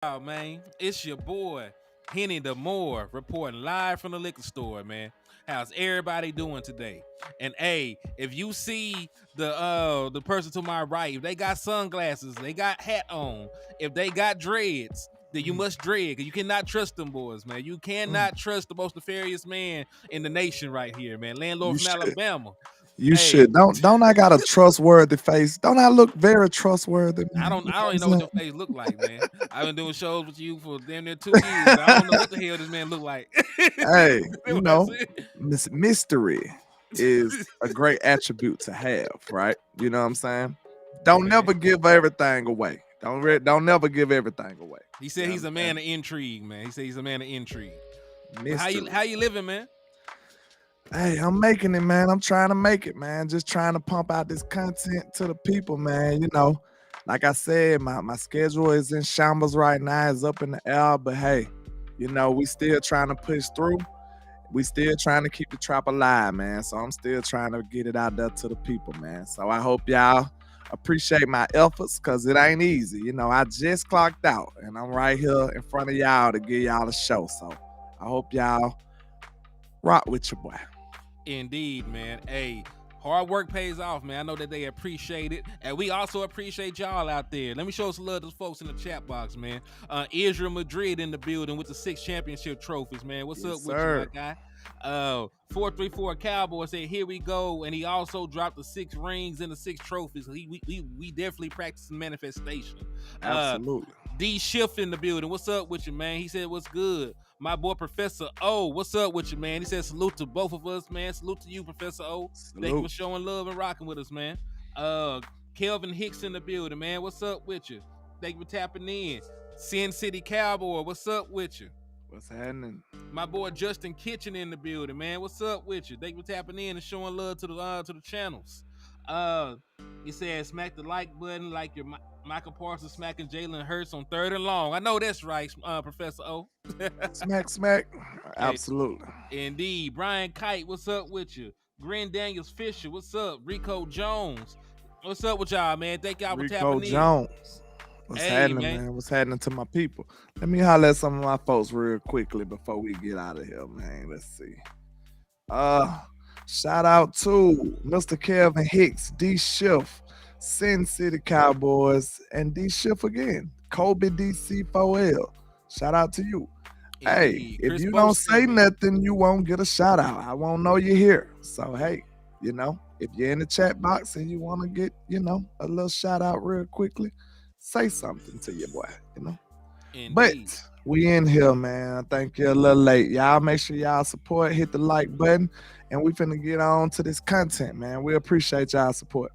Oh man, it's your boy Henny the Moore reporting live from the liquor store, man. How's everybody doing today? And hey, if you see the person to my right, if they got sunglasses, they got hat on, if they got dreads, then you Mm, must dread, because you cannot trust them boys, man. You mm. cannot trust the most nefarious man in the nation right here, man. Landlord You from should. Alabama. You Hey, should. Don't I got a trustworthy face? Don't I look very trustworthy, I man? don't You I know don't what even know what I'm your face look like, man. I've been doing shows with you for damn near 2 years. I don't know what the hell this man look like. saying? Hey, You know what I'm saying? mystery is a great attribute to have, right? You know what I'm saying? Don't Man. never give everything away. Don't never give everything away. He You said he's a understand? man of intrigue, man. He said he's a man of intrigue. But Mystery. how you living, man? Hey, I'm making it, man. I'm trying to make it, man. Just trying to pump out this content to the people, man. Like I said, my schedule is in shambles right now. It's up in the air, but hey, we still trying to push through. We still trying to keep the trap alive, man. So I'm still trying to get it out there to the people, man. So I hope y'all appreciate my efforts, because it ain't easy. I just clocked out and I'm right here in front of y'all to give y'all a show. So I hope y'all rock with your boy. Indeed, man. Hey, hard work pays off, man. I know that they appreciate it. And we also appreciate y'all out there. Let me show some love to those folks in the chat box, man. Israel Madrid in the building with the 6 championship trophies, man. What's Yes, up with you, my sir. guy? 434 Cowboys said, here we go. And he also dropped the 6 rings and the 6 trophies. We definitely practicing manifestation. Uh Absolutely. D Shift in the building. What's up with you, man? He said, what's good? My boy Professor O, what's up with you, man? He said, salute to both of us, man. Salute to you, Professor O. Thank you for Salute. showing love and rocking with us, man. Uh Kelvin Hicks in the building, man. What's up with you? Thank you for tapping in. Sin City Cowboy, what's up with you? What's happening? My boy Justin Kitchen in the building, man. What's up with you? Thank you for tapping in and showing love to the channels. Uh, he said smack the like button like your Michael Parsons smacking Jalen Hurts on 3rd and long. I know that's right, Professor O. Smack, smack. Hey, Absolutely. indeed. Brian Kite, what's up with you? Glenn Daniels Fisher, what's up? Rico Jones, what's up with y'all, man? Thank y'all for Rico tapping in. Jones. What's Hey, happening, man. man? What's happening to my people? Let me holler at some of my folks real quickly before we get out of here, man. Let's see. Uh, Shout out to Mr. Kelvin Hicks, D Schiff, Sin City Cowboys, and D Schiff again. Kobe DC4L. Shout out to you. Hey, Indeed. if Chris you don't say Bowstein. nothing, you won't get a shout out. I won't know you're here. So hey, if you're in the chat box and you want to get, a little shout out real quickly, say something to your boy. But Indeed. we in here, man. I think you're a little late. Y'all make sure y'all support, hit the like button, and we finna get on to this content, man. We appreciate y'all support.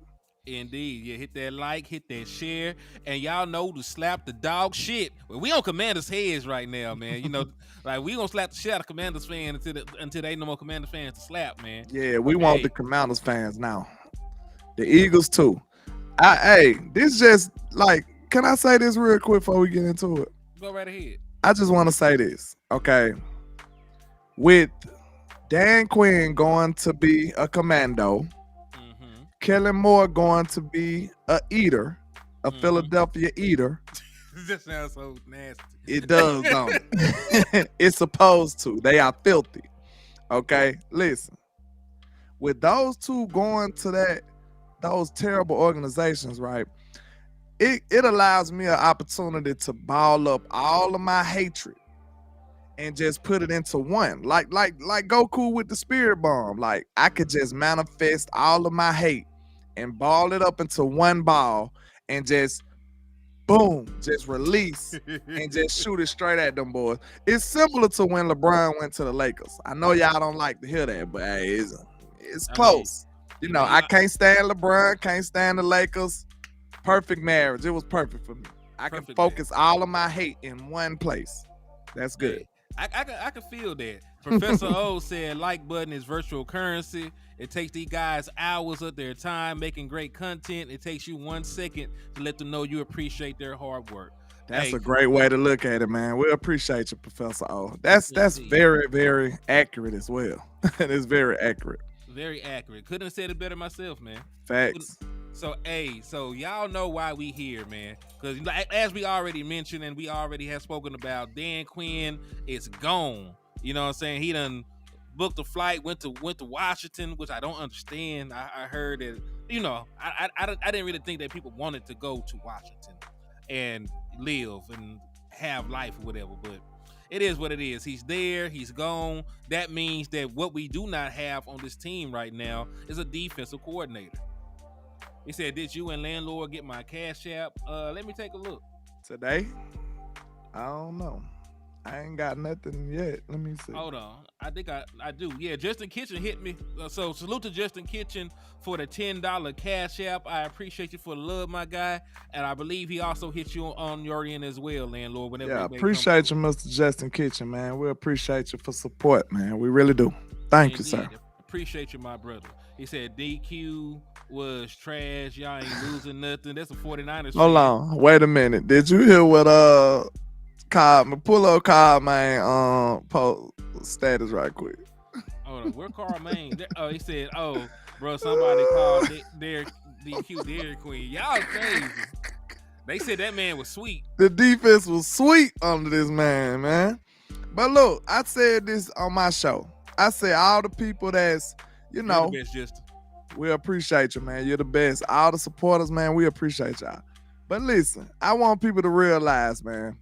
Indeed. Yeah, hit that like, hit that share, and y'all know to slap the dog shit. Well, we on Commanders' heads right now, man. Like we gonna slap the shit out of Commanders fans until they ain't no more Commanders fans to slap, man. Yeah, we want the Hey, Commanders fans now. The Eagles too. This just like, can I say this real quick before we get into it? go right ahead. I just want to say this, okay? With Dan Quinn going to be a commando, Mm-hmm. Kellen Moore going to be a eater, a Mm-hmm. Philadelphia eater. This sounds so nasty. It does, don't it? It's supposed to. They are filthy. Okay, listen. With those two going to those terrible organizations, right? It allows me an opportunity to ball up all of my hatred and just put it into one. Like Goku with the spirit bomb. Like I could just manifest all of my hate and ball it up into one ball and just boom, just release and just shoot it straight at them boys. It's similar to when LeBron went to the Lakers. I know y'all don't like to hear that, but hey, it's I mean, close. I I, can't stand LeBron, can't stand the Lakers. Perfect marriage. It was perfect for me. I can perfect, man. focus all of my hate in one place. That's good. Hey, I can feel that. Professor O said like button is virtual currency. It takes these guys hours of their time making great content. It takes you 1 second to let them know you appreciate their hard work. That's Hey, a great way to look at it, man. We appreciate you, Professor O. That's indeed. very, very accurate as well. It is very accurate. Very accurate. Couldn't have said it better myself, man. Couldn't, Facts. So y'all know why we here, man. Because as we already mentioned and we already have spoken about, Dan Quinn is gone. You know what I'm saying? He done booked a flight, went to Washington, which I don't understand. I heard that, I didn't really think that people wanted to go to Washington and live and have life or whatever, but it is what it is. He's there, he's gone. That means that what we do not have on this team right now is a defensive coordinator. He said, "Did you and landlord get my cash app?" Let me take a look. Today, I don't know. I ain't got nothing yet. Let me see. Hold on. I think I do. Yeah, Justin Kitchen hit me. So salute to Justin Kitchen for the $10 cash app. I appreciate you for the love, my guy. And I believe he also hit you on your end as well, landlord. Whenever Yeah, appreciate you, Mr. Justin Kitchen, man. We appreciate you for support, man. We really do. Thank you, sir. Appreciate you, my brother. He said DQ was trash. Y'all ain't losing nothing. That's a 49ers. Hold on. Wait a minute. Did you hear what pull up Carl man post status right quick? Hold on. Where Carl Main? Oh, he said, "Oh, bro, somebody called DQ Dairy Queen." Y'all crazy. They said that man was sweet. The defense was sweet under this man. But look, I said this on my show. I said all the people that's, You're the best, Justin. We appreciate you, man. You're the best. All the supporters, man, we appreciate y'all. But listen, I want people to realize, man,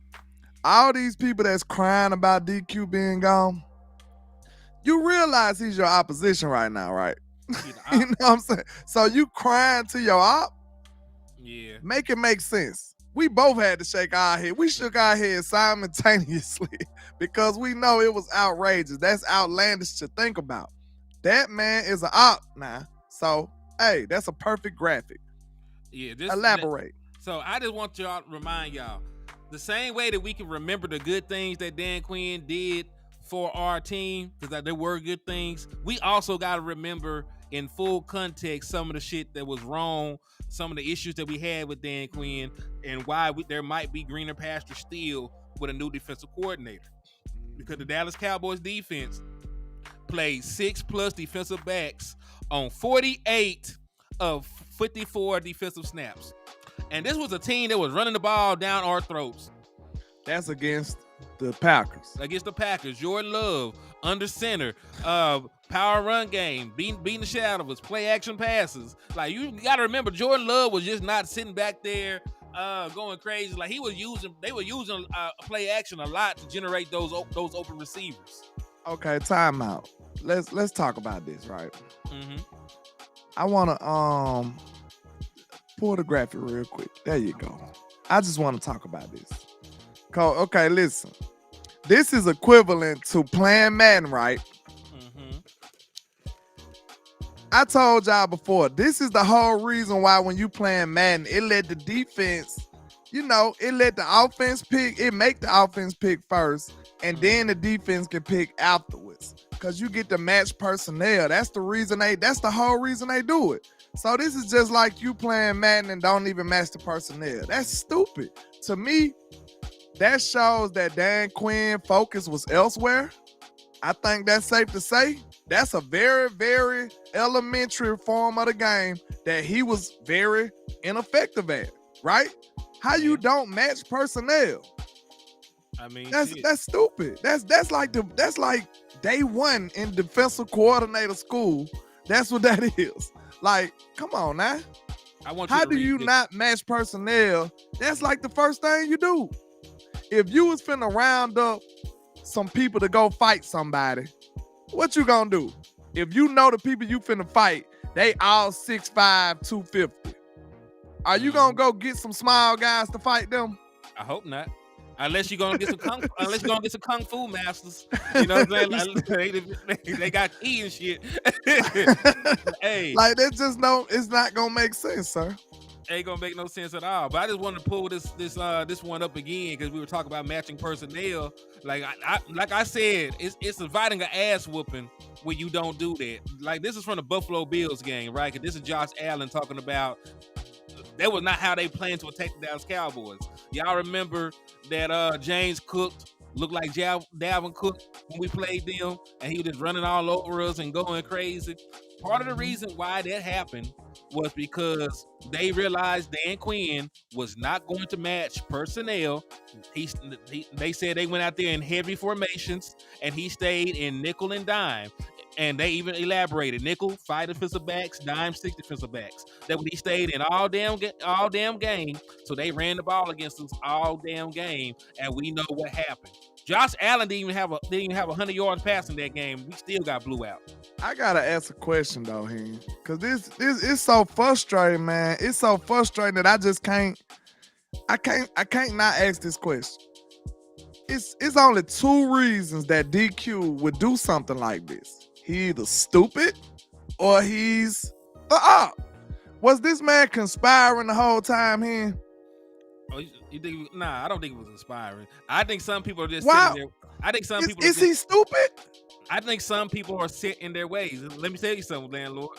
all these people that's crying about DQ being gone, you realize he's your opposition right now, right? You know what I'm saying? So you crying to your op? Yeah. Make it make sense. We both had to shake our head. We shook our heads simultaneously because we know it was outrageous. That's outlandish to think about. That man is an op now. So, hey, that's a perfect graphic. Yeah. Elaborate. So I just want y'all to remind y'all, the same way that we can remember the good things that Dan Quinn did for our team, because there were good things, we also got to remember in full context some of the shit that was wrong, some of the issues that we had with Dan Quinn, and why there might be greener pasture still with a new defensive coordinator. Because the Dallas Cowboys defense played 6+ defensive backs on 48 of 54 defensive snaps. And this was a team that was running the ball down our throats. That's against the Packers. Against the Packers. Jordan Love, under center, power run game, beating the shit out of us, play action passes. Like, you got to remember, Jordan Love was just not sitting back there going crazy. Like, they were using play action a lot to generate those open receivers. Okay, timeout. Let's talk about this, right? Mm-hmm. I want to pull the graphic real quick. There you go. I just want to talk about this. Okay, listen. This is equivalent to playing Madden, right? Mm-hmm. I told y'all before, this is the whole reason why when you playing Madden, it let the defense, it let the offense pick. It make the offense pick first, and then the defense can pick afterwards. Because you get to match personnel. That's the whole reason they do it. So this is just like you playing Madden and don't even match the personnel. That's stupid. To me, that shows that Dan Quinn focus was elsewhere. I think that's safe to say. That's a very, very elementary form of the game that he was very ineffective at, right? How you don't match personnel? I mean, that's stupid. That's like day one in defensive coordinator school. That's what that is. Like, come on now. How do you not match personnel? That's like the first thing you do. If you was finna round up some people to go fight somebody, what you gonna do? If you know the people you finna fight, they all 6'5", 250. Are you gonna go get some small guys to fight them? I hope not. Unless you're gonna get some kung fu masters, you know what I'm saying? Like, they got key and shit. Hey, like that just it's not gonna make sense, sir. Ain't gonna make no sense at all. But I just wanted to pull this one up again because we were talking about matching personnel. Like I said, it's inviting an ass whooping when you don't do that. Like, this is from the Buffalo Bills game, right? Because this is Josh Allen talking about that was not how they planned to attack the Dallas Cowboys. Y'all remember that James Cook looked like Dalvin Cook when we played them, and he was just running all over us and going crazy. Part of the reason why that happened was because they realized Dan Quinn was not going to match personnel. They said they went out there in heavy formations, and he stayed in nickel and dime. And they even elaborated: nickel, 5 defensive backs; dime, 6 defensive backs. That when he stayed in all damn game. So they ran the ball against us all damn game, and we know what happened. Josh Allen didn't even have 100 yards passing that game. We still got blew out. I gotta ask a question though, Hen, because this is so frustrating, man. It's so frustrating that I just can't. I can't not ask this question. It's only 2 reasons that DQ would do something like this. He either stupid or he's was this man conspiring the whole time, Hen? Oh, you think? Nah, I don't think it was inspiring. I think some people are just Wow. sitting there. I think some people Is he stupid? I think some people are set in their ways. Let me tell you something, landlord.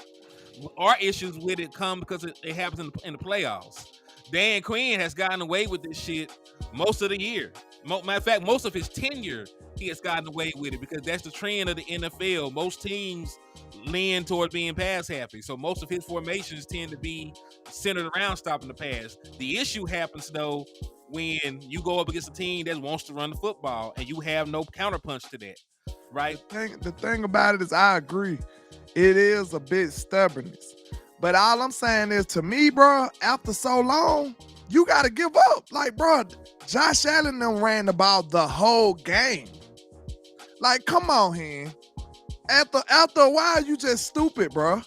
Our issues with it come because it happens in the playoffs. Dan Quinn has gotten away with this shit most of the year. Matter of fact, most of his tenure, he has gotten away with it because that's the trend of the NFL. Most teams lean toward being pass happy. So most of his formations tend to be centered around stopping the pass. The issue happens, though, when you go up against a team that wants to run the football and you have no counterpunch to that, right? The thing about it is I agree. It is a bit stubbornness. But all I'm saying is, to me, bro, after so long, you got to give up. Like, bro, Josh Allen them ran the ball the whole game. Like, come on, Hen. After a while, you just stupid, bro.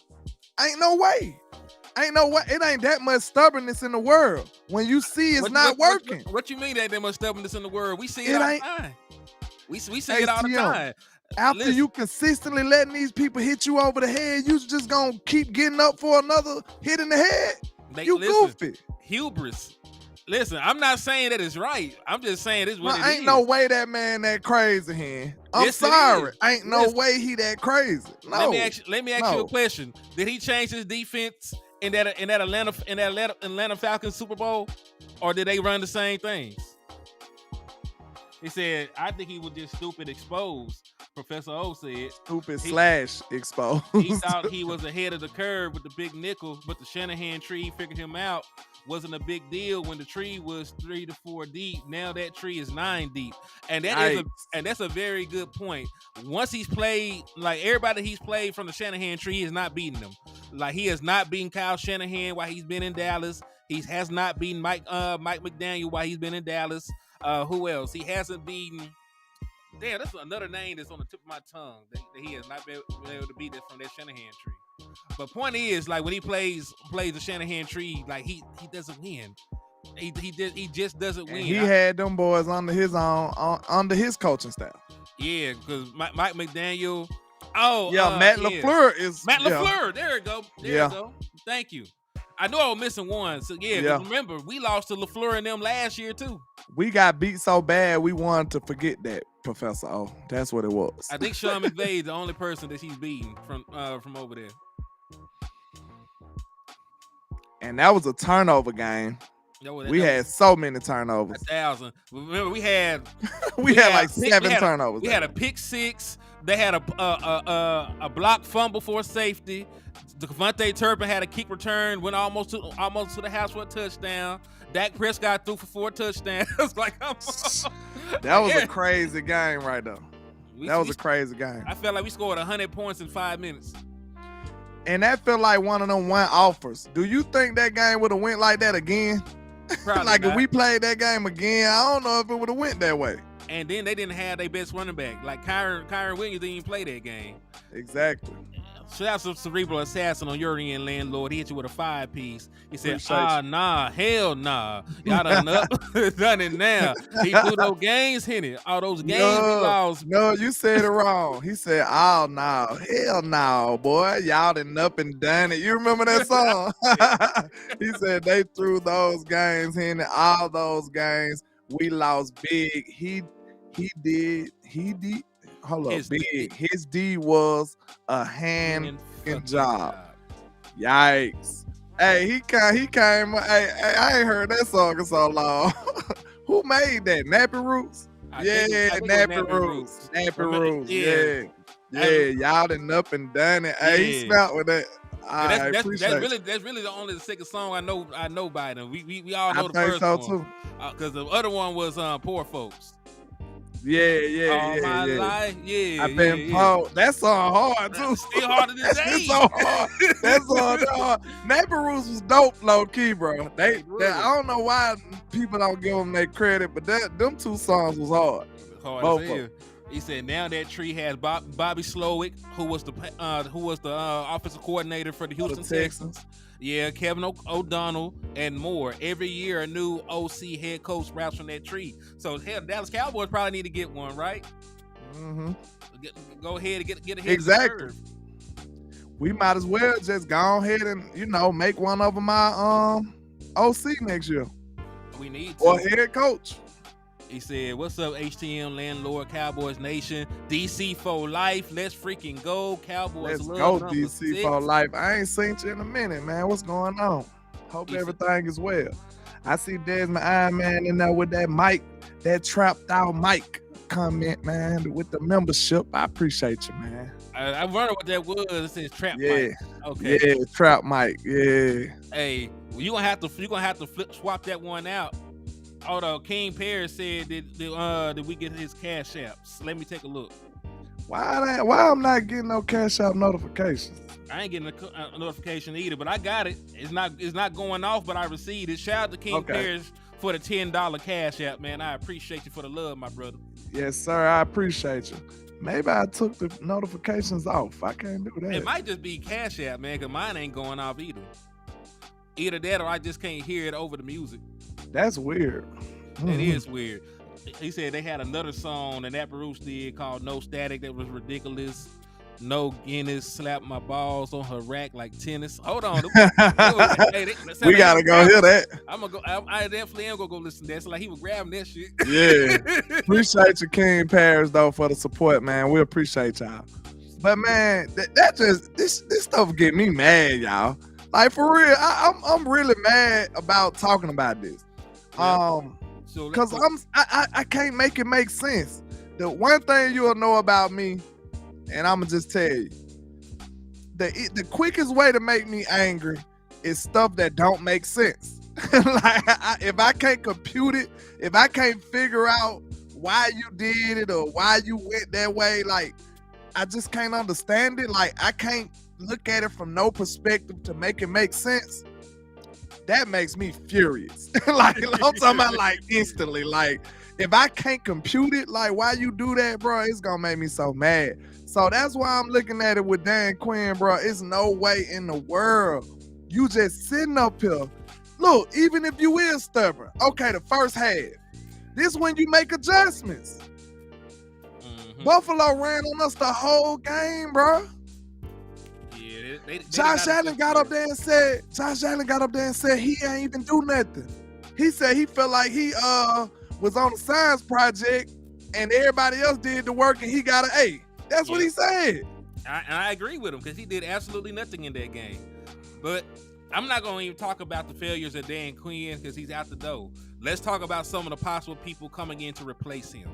Ain't no way. It ain't that much stubbornness in the world when you see it's not working. What you mean ain't that much stubbornness in the world? We see it all the time. We see it all the time. After you consistently letting these people hit you over the head, you just gonna keep getting up for another hit in the head? Goofy. Hubris. Listen, I'm not saying that it's right. I'm just saying it's what it ain't is. No way that man that crazy, Hen. I'm sorry. Ain't no way he that crazy. No. Let me ask you a question. Did he change his defense in that Atlanta Falcons Super Bowl, or did they run the same things? He said, I think he was just stupid exposed. Professor O said stupid / exposed. He thought he was ahead of the curve with the big nickel, but the Shanahan tree figured him out. Wasn't a big deal when the tree was 3 to 4 deep. Now that tree is 9 deep, and that's a very good point. Once he's played, like everybody he's played from the Shanahan tree, he has not beaten them. Like he has not beaten Kyle Shanahan while he's been in Dallas. He has not beaten Mike McDaniel while he's been in Dallas. Who else? He hasn't beaten. Damn, that's another name that's on the tip of my tongue that he has not been able to beat that from that Shanahan tree. But point is, like when he plays the Shanahan tree, like he doesn't win. He just doesn't win. He had them boys under his coaching staff. Yeah, because Mike McDaniel. Matt LaFleur is Matt LaFleur. There you go. There you go. Thank you. I knew I was missing one. So remember, we lost to LaFleur and them last year too. We got beat so bad we wanted to forget that, Professor O. That's what it was. I think Sean McVay is the only person that he's beaten from over there. And that was a turnover game. We had so many turnovers. 1,000. Remember, we had like 7 turnovers. We had a pick 6. They had a block fumble for a safety. Devontae Turpin had a kick return, went almost to the house for a touchdown. Dak Prescott threw for 4 touchdowns. That was a crazy game right there. That was a crazy game. I felt like we scored 100 points in 5 minutes. And that felt like one of them one-offers. Do you think that game would have went like that again? Probably like not. If we played that game again, I don't know if it would have went that way. And then they didn't have their best running back. Like Kyron Williams didn't even play that game. Exactly. Shout out to Cerebral Assassin on your end, landlord. He hit you with a 5-piece. He said, nah, hell nah. Y'all done it now. He threw those games, hit it. All those games we lost. No, you said it wrong. He said, oh, no. Hell no, boy. Y'all done up and done it. You remember that song? He said they threw those games, hit it. All those games. We lost big. He did. Hold up, big. His D was a hand job. Yikes. Hey, he came. Hey, I ain't heard that song in so long. Who made that? Nappy Roots? I think Nappy Roots. Nappy Roots. Yeah. Y'all done up and done it. Hey, he smelled with that. I appreciate you. That's really the only second song I know by them. We all know I the think first so one too. because the other one was Poor Folks. Yeah. All my life, I've been poor. That song hard too. Still hard to this That day. shit so hard. That song hard. Neighborhoods was dope, low key, bro. I don't know why people don't give them their credit, but them 2 songs was hard. Hard Both as of hell. them. He said now that tree has Bobby Slowick, who was the offensive coordinator for the Houston Texans. Yeah, Kevin O'Donnell and more. Every year a new OC head coach sprouts from that tree. So hell, Dallas Cowboys probably need to get one, right? Mm-hmm. Go ahead and get ahead. Exactly. We might as well just go ahead and make one of them our OC next year. We need to. Or head coach. He said, "What's up, HTM Landlord Cowboys Nation? DC for life. Let's freaking go, Cowboys. Let's love go, number DC 6. for life. I ain't seen you in a minute, man. What's going on? Hope everything is well. I see Desmond Iron Man in there with that mic, that trapped out mic comment, man, with the membership. I appreciate you, man. I wonder what that was. It says trap Yeah. mic. Okay. Yeah, trap mic. Yeah. Hey, well, you gonna have to swap that one out. Although King Paris said that we get his cash apps. Let me take a look. Why I'm not getting no cash out notifications? I ain't getting a notification either, but I got it. It's not going off, but I received it. Shout out to King Paris for the $10 cash app, man. I appreciate you for the love, my brother. Yes, sir. I appreciate you. Maybe I took the notifications off. I can't do that. It might just be cash app, man, because mine ain't going off either. Either that or I just can't hear it over the music. That's weird. It is weird. He said they had another song that Bruce did called No Static that was ridiculous. No Guinness slapped my balls on her rack like tennis. Hold on. We gotta go hear that. I'm gonna go. I definitely am gonna go listen to that. So like he was grabbing that shit. Yeah. Appreciate you, King Paris, though, for the support, man. We appreciate y'all. But man, that just this stuff get me mad, y'all. Like for real, I'm really mad about talking about this. Because I can't make it make sense. The one thing you'll know about me, and I'm gonna just tell you, the quickest way to make me angry is stuff that don't make sense. Like if I can't compute it, if I can't figure out why you did it or why you went that way, like I just can't understand it. Like I can't look at it from no perspective to make it make sense. That makes me furious. Like I'm talking about like instantly. Like if I can't compute it, like why you do that, bro, it's gonna make me so mad. So that's why I'm looking at it with Dan Quinn, bro. It's no way in the world you just sitting up here. Look, even if you is stubborn, okay, the first half, this when you make adjustments. Mm-hmm. Buffalo ran on us the whole game, bro. Josh Allen got up there and said he ain't even do nothing. He said he felt like he was on a science project and everybody else did the work and he got an A. That's what he said. I agree with him because he did absolutely nothing in that game. But I'm not going to even talk about the failures of Dan Quinn because he's out the door. Let's talk about some of the possible people coming in to replace him.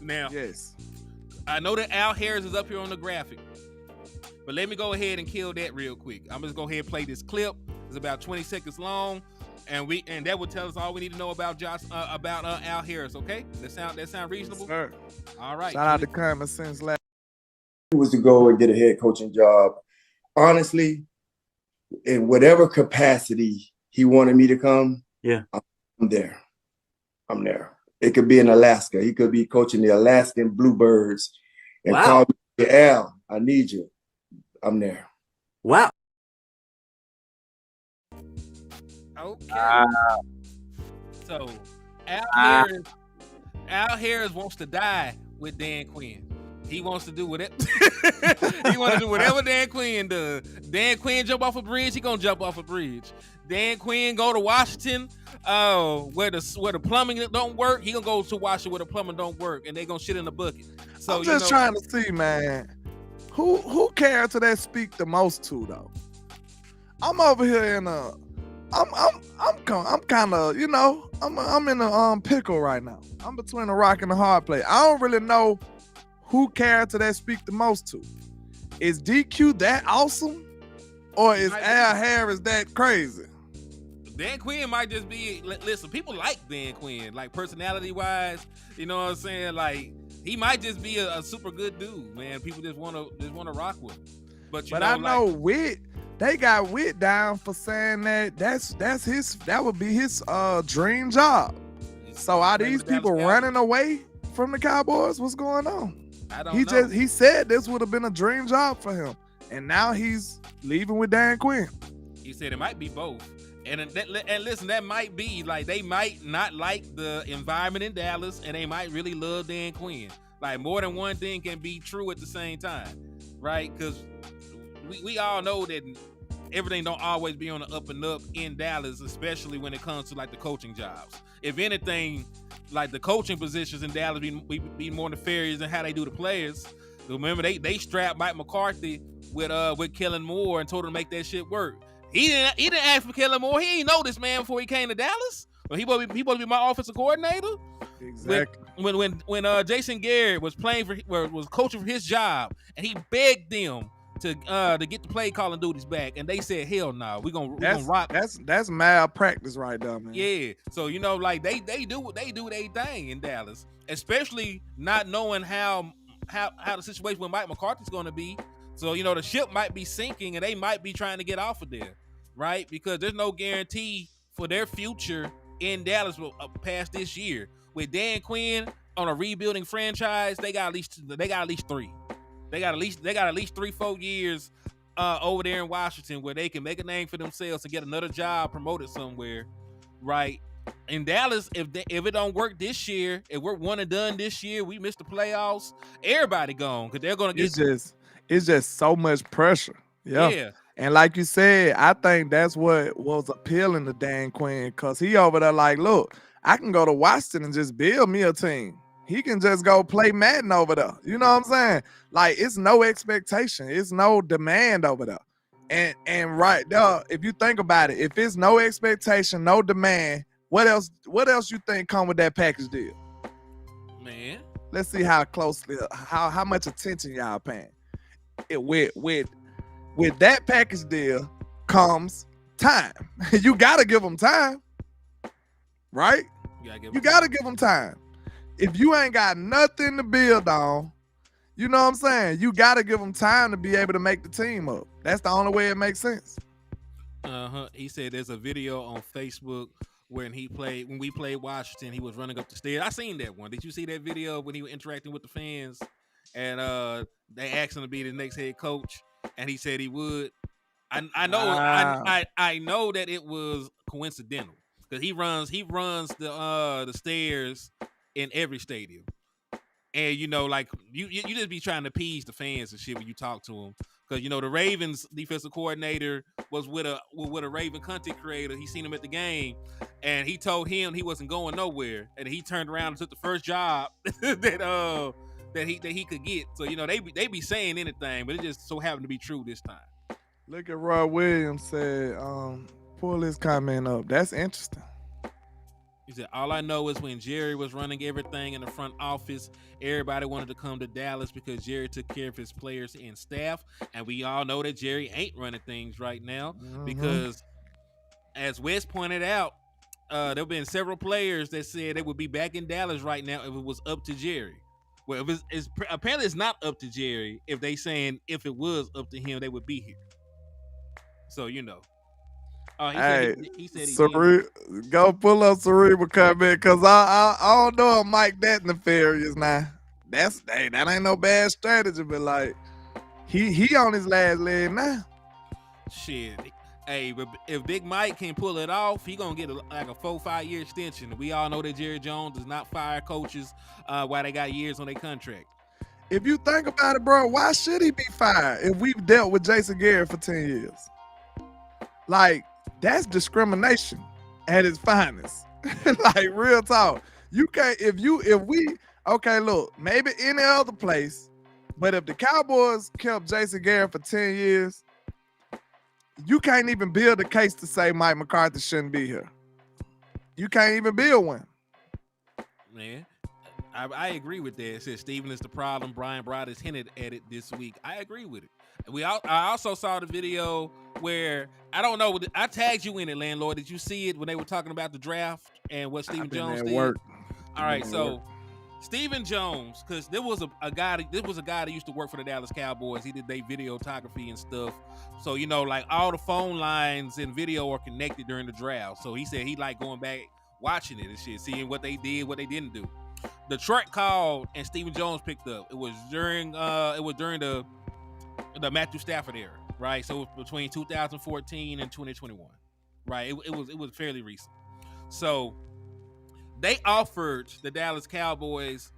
Now, yes, I know that Al Harris is up here on the graphic. But let me go ahead and kill that real quick. I'm just go ahead and play this clip. It's about 20 seconds long, and that will tell us all we need to know about Al Harris. Okay, that sound reasonable? Yes, sir. All right. Shout out to Common Sense Lab. He was to go and get a head coaching job. Honestly, in whatever capacity he wanted me to come, I'm there. I'm there. It could be in Alaska. He could be coaching the Alaskan Bluebirds and call me, Al, I need you. I'm there. Wow. Okay. So Al Harris wants to die with Dan Quinn. He wants to do whatever. He wants to do whatever Dan Quinn does. Dan Quinn jump off a bridge. He gonna jump off a bridge. Dan Quinn go to Washington, where the plumbing don't work. He gonna go to Washington where the plumbing don't work, and they gonna shit in the bucket. So I'm just trying to see, man. Who character that speak the most to though? I'm over here in I'm kind of, I'm in a pickle right now. I'm between a rock and a hard place. I don't really know who character that speak the most to. Is DQ that awesome? Or is Al Harris that crazy? Dan Quinn might just be. Listen, people like Dan Quinn, like personality wise. You know what I'm saying? Like he might just be a super good dude, man. People just want to rock with him. But I know Witt. They got Witt down for saying that would be his dream job. So are these people running away from the Cowboys? What's going on? I don't know. He said this would have been a dream job for him, and now he's leaving with Dan Quinn. He said it might be both. And listen, that might be like they might not like the environment in Dallas, and they might really love Dan Quinn. Like more than one thing can be true at the same time, right? Because we all know that everything don't always be on the up and up in Dallas, especially when it comes to like the coaching jobs. If anything, like the coaching positions in Dallas be more nefarious than how they do the players. Remember, they strapped Mike McCarthy with Kellen Moore and told him to make that shit work. He didn't ask for Kellen Moore. He ain't know this man before he came to Dallas. But he supposed to be my offensive coordinator. Exactly. When Jason Garrett was was coaching for his job, and he begged them to get the play calling duties back, and they said, "Hell no, we're gonna rock." That's malpractice right there, man. Yeah. So like they do their thing in Dallas, especially not knowing how the situation with Mike McCarthy's going to be. So the ship might be sinking, and they might be trying to get off of there, right? Because there's no guarantee for their future in Dallas past this year. With Dan Quinn on a rebuilding franchise, they got at least 3. They got at least 3-4 years over there in Washington where they can make a name for themselves and get another job promoted somewhere, right? In Dallas, if it don't work this year, if we're one and done this year, we missed the playoffs, everybody gone because they're gonna get. It's just so much pressure. Yeah. And like you said, I think that's what was appealing to Dan Quinn, because he over there like, look, I can go to Washington and just build me a team. He can just go play Madden over there. You know what I'm saying? Like, it's no expectation. It's no demand over there. And right there, if you think about it, if it's no expectation, no demand, what else you think come with that package deal? Man. Let's see how closely, how much attention y'all paying. With that package deal comes time. You gotta give them time, right? You gotta give them time. If you ain't got nothing to build on, you know what I'm saying? You gotta give them time to be able to make the team up. That's the only way it makes sense. He said there's a video on Facebook when we played Washington. He was running up the stairs. I seen that one. Did you see that video when he was interacting with the fans? And they asked him to be the next head coach, and he said he would. I know that it was coincidental because he runs the stairs in every stadium, and like you just be trying to appease the fans and shit when you talk to them, because the Ravens defensive coordinator was with a Raven content creator. He seen him at the game, and he told him he wasn't going nowhere, and he turned around and took the first job that he could get. So they be saying anything, but it just so happened to be true this time. Look at Roy Williams said, pull this comment up. That's interesting. He said, all I know is when Jerry was running everything in the front office, everybody wanted to come to Dallas because Jerry took care of his players and staff. And we all know that Jerry ain't running things right now because, as Wes pointed out, there have been several players that said they would be back in Dallas right now if it was up to Jerry. Well, apparently it's not up to Jerry. If they saying if it was up to him, they would be here. So he said he go pull up Cerebral comment, because I don't know if Mike that nefarious now. That ain't no bad strategy, but like he on his last leg now. Shit. Hey, but if Big Mike can pull it off, he gonna get a 4-5 year extension. We all know that Jerry Jones does not fire coaches while they got years on their contract. If you think about it, bro, why should he be fired if we've dealt with Jason Garrett for 10 years? Like, that's discrimination at its finest. Like, real talk. You can't, okay, look, maybe any other place, but if the Cowboys kept Jason Garrett for 10 years, you can't even build a case to say Mike McCarthy shouldn't be here. You can't even build one. Man, I agree with that. It says Steven is the problem. Brian Broad has hinted at it this week. I agree with it. I also saw the video where I don't know. I tagged you in it, landlord. Did you see it when they were talking about the draft and what Stephen Jones did? Work. All right, so Stephen Jones, because there was a guy that used to work for the Dallas Cowboys. He did their videography and stuff. So like all the phone lines and video are connected during the draft. So he said he liked going back watching it and shit, seeing what they did, what they didn't do. Detroit called and Stephen Jones picked up. It was during the Matthew Stafford era, right? So it was between 2014 and 2021, right? It was fairly recent. So they offered the Dallas Cowboys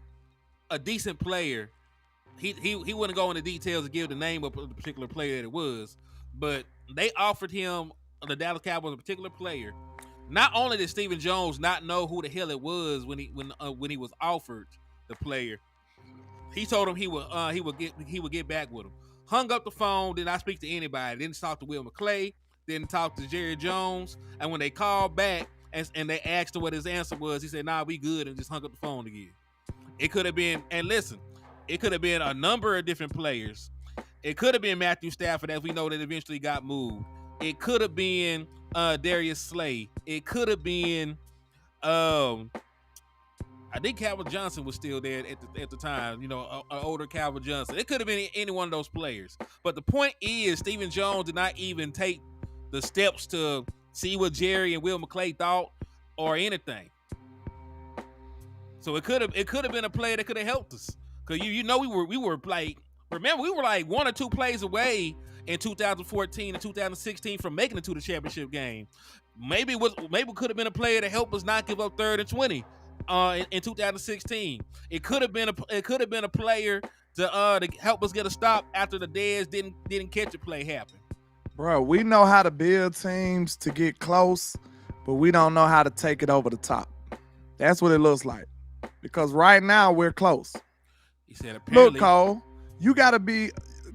a decent player. He wouldn't go into details to give the name of the particular player that it was, but they offered him, the Dallas Cowboys, a particular player. Not only did Stephen Jones not know who the hell it was when he was offered the player, he told him he would get back with him. Hung up the phone, did not speak to anybody. Didn't talk to Will McClay. Didn't talk to Jerry Jones. And when they called back and they asked him what his answer was, he said, "Nah, we good," and just hung up the phone again. It could have been, and listen, it could have been a number of different players. It could have been Matthew Stafford, as we know that eventually got moved. It could have been Darius Slay. It could have been I think Calvin Johnson was still there at the time, an older Calvin Johnson. It could have been any one of those players. But the point is, Stephen Jones did not even take the steps to see what Jerry and Will McClay thought or anything. So it could have been a player that could have helped us. Because we were like, remember, we were like 1 or 2 plays away in 2014 and 2016 from making it to the championship game. Maybe it could have been a player to help us not give up 3rd and 20 in 2016. It could have been a player to help us get a stop after the Dez didn't catch a play happen. Bro, we know how to build teams to get close, but we don't know how to take it over the top. That's what it looks like. Because right now we're close. He said, apparently, look, Cole, you gotta be.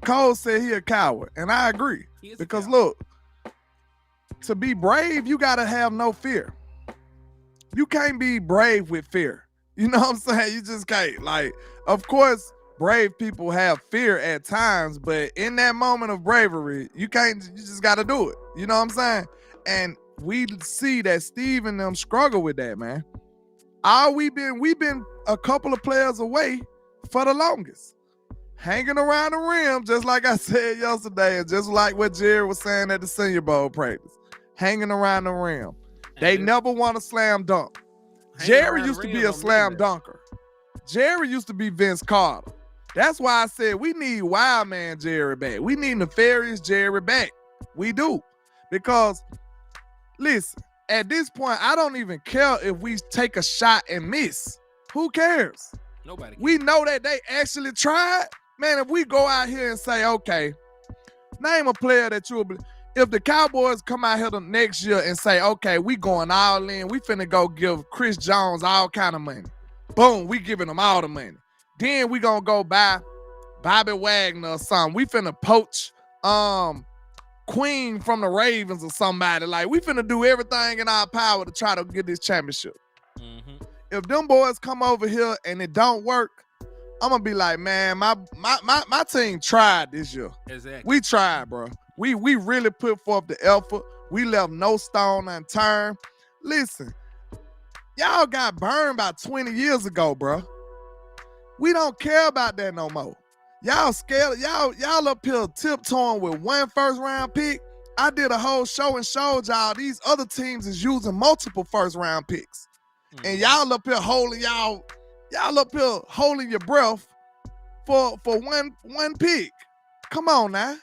Cole said he a coward, and I agree. Because look, to be brave, you gotta have no fear. You can't be brave with fear. You know what I'm saying? You just can't. Like, of course, brave people have fear at times, but in that moment of bravery, you just gotta do it. You know what I'm saying? And we see that Steve and them struggle with that, man. We've been a couple of players away for the longest. Hanging around the rim, just like I said yesterday, and just like what Jerry was saying at the Senior Bowl practice. Hanging around the rim. They never want a slam dunk. Jerry used to be a slam dunker. Jerry used to be Vince Carter. That's why I said we need Wild Man Jerry back. We need Nefarious Jerry back. We do. Because, listen, at this point, I don't even care if we take a shot and miss. Who cares? Nobody cares. We know that they actually tried. Man, if we go out here and say, okay, name a player that you'll believe. If the Cowboys come out here the next year and say, okay, we going all in, we finna go give Chris Jones all kind of money. Boom, we giving him all the money. Then we gonna go buy Bobby Wagner or something. We finna poach Quinn from the Ravens or somebody. Like, we finna do everything in our power to try to get this championship. Mm-hmm. If them boys come over here and it don't work, I'm gonna be like, man, my team tried this year. Exactly. We tried, bro. We really put forth the effort. We left no stone unturned. Listen, y'all got burned about 20 years ago, bro. We don't care about that no more. Y'all scared. Y'all up here tiptoeing with 1 first-round pick. I did a whole show and showed y'all these other teams is using multiple first-round picks. Mm-hmm. And y'all up here holding your breath for one pick. Come on now.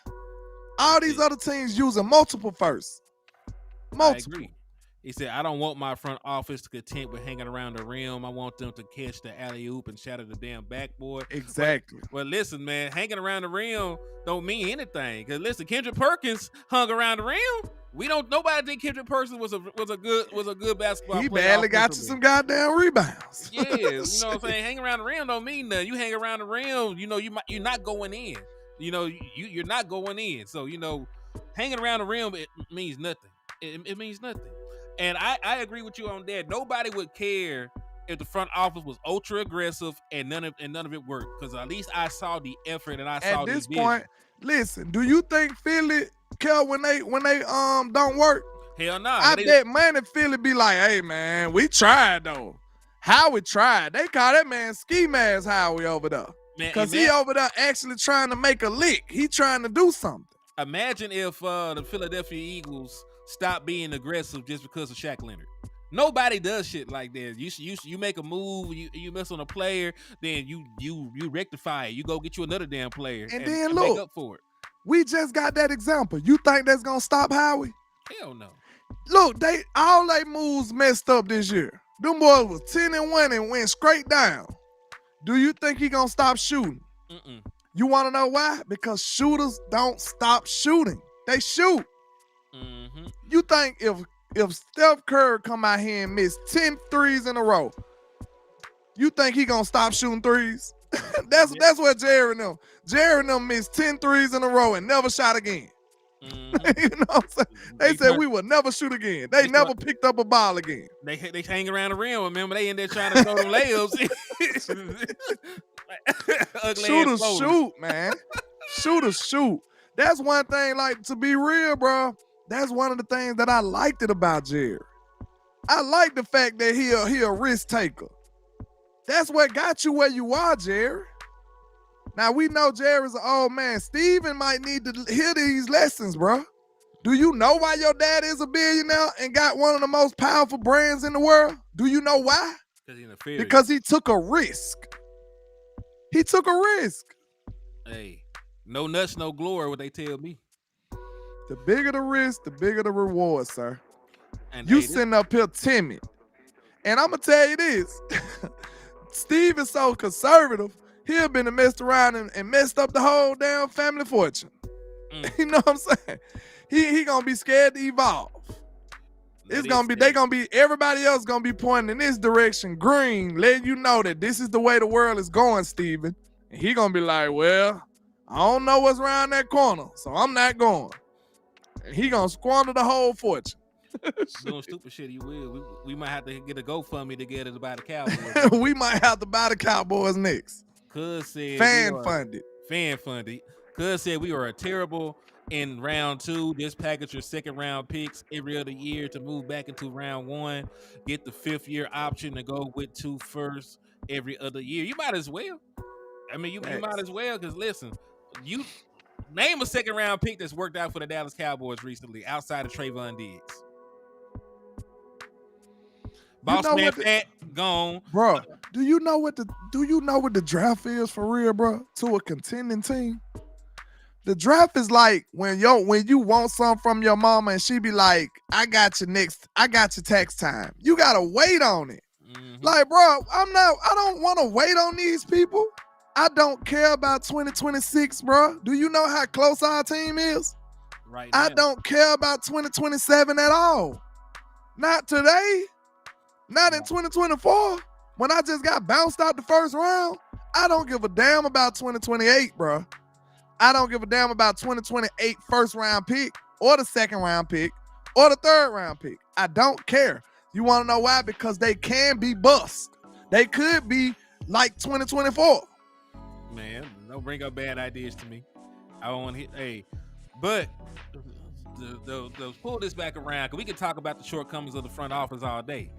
All these other teams using multiple firsts. Multiple. I agree. He said, I don't want my front office to content with hanging around the rim. I want them to catch the alley-oop and shatter the damn backboard. Exactly. Well, listen, man, hanging around the rim don't mean anything. Because listen, Kendrick Perkins hung around the rim. Nobody think Kendrick Perkins was a good basketball player. He badly got you some goddamn rebounds. Yeah, you know what I'm saying? Hanging around the rim don't mean nothing. You hang around the rim, you're not going in. You're not going in. So, hanging around the rim, it means nothing. It means nothing. And I agree with you on that. Nobody would care if the front office was ultra aggressive and none of it worked. Because at least I saw the effort and I saw At the this vision. point, listen, do you think Philly care when they don't work? Hell no. I bet money Philly be like, hey man, we tried though. Howie tried. They call that man ski mask Howie over there. Because he over there actually trying to make a lick. He trying to do something. Imagine if the Philadelphia Eagles stopped being aggressive just because of Shaq Leonard. Nobody does shit like that. You make a move, you mess on a player, then you rectify it. You go get you another damn player and then look, make up for it. We just got that example. You think that's gonna stop Howie? Hell no. Look, all they moves messed up this year. Them boys was 10-1 and went straight down. Do you think he gonna stop shooting? Mm-mm. You want to know why? Because shooters don't stop shooting. They shoot. Mm-hmm. You think if Steph Curry come out here and miss 10 threes in a row, you think he gonna stop shooting threes? That's what Jerry and them missed 10 threes in a row and never shot again. Mm-hmm. You know what I'm saying? They said we will never shoot again. They never picked up a ball again. They hang around the rim. Remember, they in there trying to throw them layups. Shooters shoot, man. Shooters shoot. That's one thing, like, to be real, bro, that's one of the things that I liked it about Jerry. I like the fact that he a risk taker. That's what got you where you are, Jerry. Now, we know Jerry's an old man. Steven might need to hear these lessons, bro. Do you know why your dad is a billionaire and got one of the most powerful brands in the world? Do you know why? Because he took a risk. He took a risk. Hey, no nuts, no glory, what they tell me. The bigger the risk, the bigger the reward, sir. And you sitting up here timid. And I'm going to tell you this. Steve is so conservative, he'll been messed around and messed up the whole damn family fortune. You know what I'm saying? He gonna be scared to evolve. It's gonna be everybody else gonna be pointing in this direction, green, letting you know that this is the way the world is going, Steven. And he gonna be like, well, I don't know what's around that corner, so I'm not going. And he gonna squander the whole fortune. Doing stupid shit, he will. We might have to get a GoFundMe together to buy the Cowboys. We might have to buy the Cowboys next. Cuz said fan funded. Cuz said we are terrible in round 2. Just package your second round picks every other year to move back into round 1. Get the 5th year option to go with 2 firsts every other year. You might as well. I mean, you might as well, because listen, you name a second round pick that's worked out for the Dallas Cowboys recently outside of Trayvon Diggs. Boss man fat, gone. Bro, do you know what the draft is for real, bro? To a contending team? The draft is like when you want something from your mama and she be like, I got you tax time. You gotta wait on it. Mm-hmm. Like, bro, I don't want to wait on these people. I don't care about 2026, bro. Do you know how close our team is? Right now. I don't care about 2027 at all. Not today. Not in 2024. When I just got bounced out the first round, I don't give a damn about 2028, bro. I don't give a damn about 2028 first round pick or the second round pick or the third round pick. I don't care. You want to know why? Because they can be bust. They could be like 2024. Man, don't bring up bad ideas to me. I don't want to hit. Hey, but the pull this back around, because we can talk about the shortcomings of the front office all day.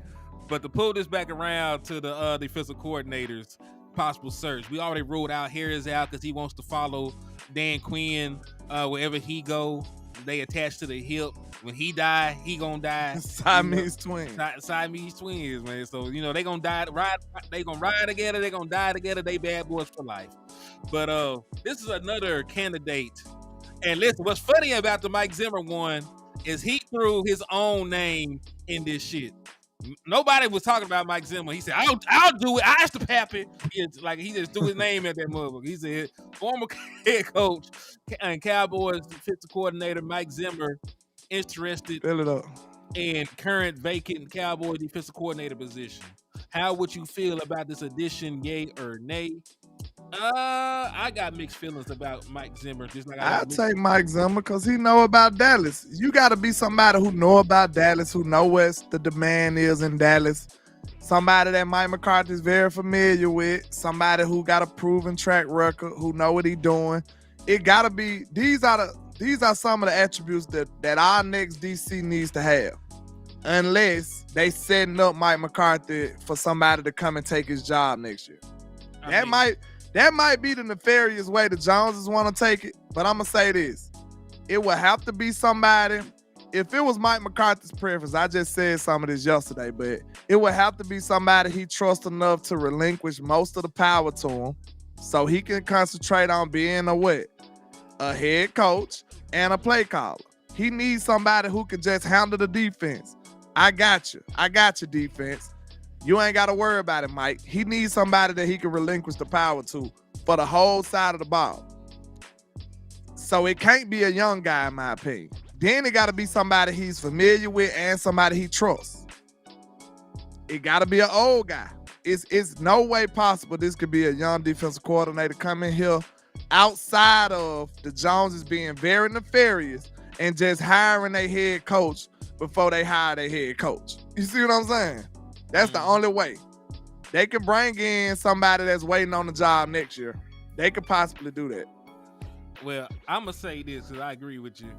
But to pull this back around to the defensive coordinators, possible search. We already ruled out Harris out because he wants to follow Dan Quinn wherever he go. They attached to the hip. When he die, he gonna die. Siamese twins. Siamese twins, man. So they gonna ride together. They gonna die together. They bad boys for life. But this is another candidate. And listen, what's funny about the Mike Zimmer one is he threw his own name in this shit. Nobody was talking about Mike Zimmer. He said, I'll do it. I asked the pappy. He just threw his name at that motherfucker. He said, former head coach and Cowboys defensive coordinator Mike Zimmer interested in current vacant Cowboys defensive coordinator position. How would you feel about this addition, yay or nay? I got mixed feelings about Mike Zimmer. Just like I'll take Mike Zimmer because he know about Dallas. You got to be somebody who know about Dallas, who know what the demand is in Dallas. somebody that Mike McCarthy is very familiar with, somebody who got a proven track record, who know what he doing. It gotta be these are some of the attributes that our next DC needs to have. Unless they setting up Mike McCarthy for somebody to come and take his job next year. That might be the nefarious way the Joneses want to take it. But I'm gonna say this. It would have to be somebody. If it was Mike McCarthy's preference, I just said some of this yesterday, but it would have to be somebody he trusts enough to relinquish most of the power to him so he can concentrate on being a head coach and a play caller. He needs somebody who can just handle the defense. I got you, defense. You ain't got to worry about it, Mike. He needs somebody that he can relinquish the power to for the whole side of the ball. So it can't be a young guy, in my opinion. Then it got to be somebody he's familiar with and somebody he trusts. It got to be an old guy. It's no way possible this could be a young defensive coordinator coming here outside of the Joneses being very nefarious and just hiring a head coach before they hire their head coach. You see what I'm saying? That's the only way. They could bring in somebody that's waiting on the job next year. They could possibly do that. Well, I'm going to say this because I agree with you.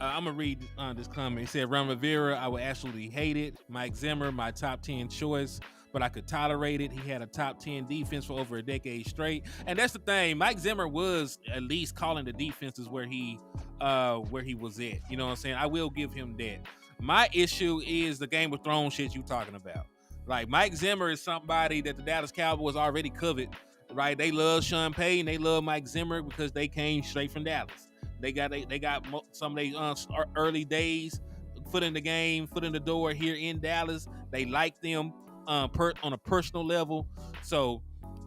I'm going to read this comment. He said, Ron Rivera, I would absolutely hate it. Mike Zimmer, my top 10 choice, but I could tolerate it. He had a top 10 defense for over a decade straight. And that's the thing. Mike Zimmer was at least calling the defenses where he was at. You know what I'm saying? I will give him that. My issue is the Game of Thrones shit you talking about. Like, Mike Zimmer is somebody that the Dallas Cowboys already covered, right? They love Sean Payton. They love Mike Zimmer because they came straight from Dallas. They got some of their early days, foot in the game, foot in the door here in Dallas. They like them on a personal level. So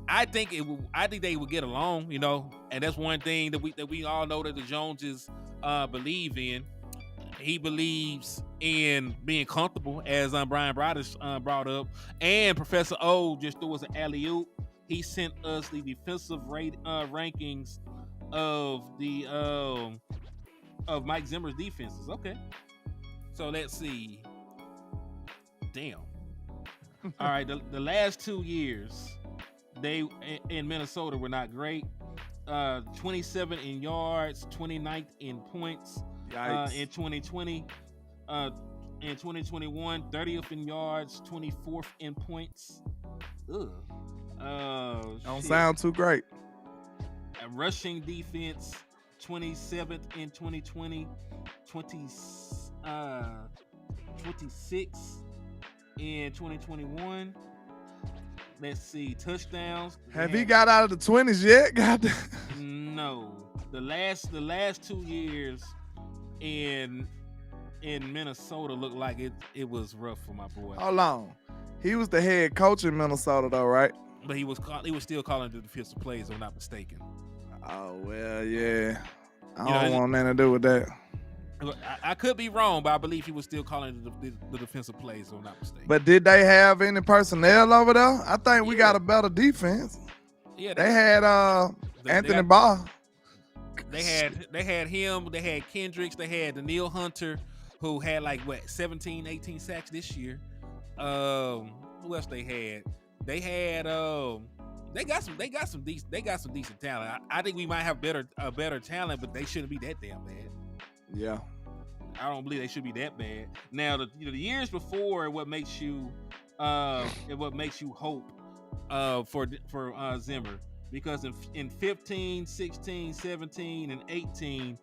I think they would get along, you know. And that's one thing that we all know that the Joneses believe in. He believes in being comfortable, as Brian Brothers brought up, and Professor O just threw us an alley-oop. He sent us the defensive rankings of the of Mike Zimmer's defenses. Okay, so let's see. Damn. All right, the last 2 years, they in Minnesota were not great. 27 in yards, 29th in points. In 2020, in 2021, 30th in yards, 24th in points. Don't sound too great. Rushing defense, 27th in 2020, 26 in 2021. Let's see, touchdowns. Have he got out of the 20s yet? No, the last 2 years in Minnesota looked like it was rough for my boy. Hold on, he was the head coach in Minnesota though, right? But he was still calling the defensive plays, if I'm not mistaken. Oh well, yeah. I don't want nothing to do with that. I could be wrong, but I believe he was still calling the defensive plays, if I'm not mistaken. But did they have any personnel over there? I think we got a better defense. Yeah, they had Anthony Barr. They had him. They had Kendricks. They had Daniil Hunter, who had 17, 18 sacks this year. Who else they had? They had they got some decent talent. I think we might have a better talent, but they shouldn't be that damn bad. Yeah, I don't believe they should be that bad. Now the years before, what makes you hope for Zimmer. Because in 15, 16, 17, and 18,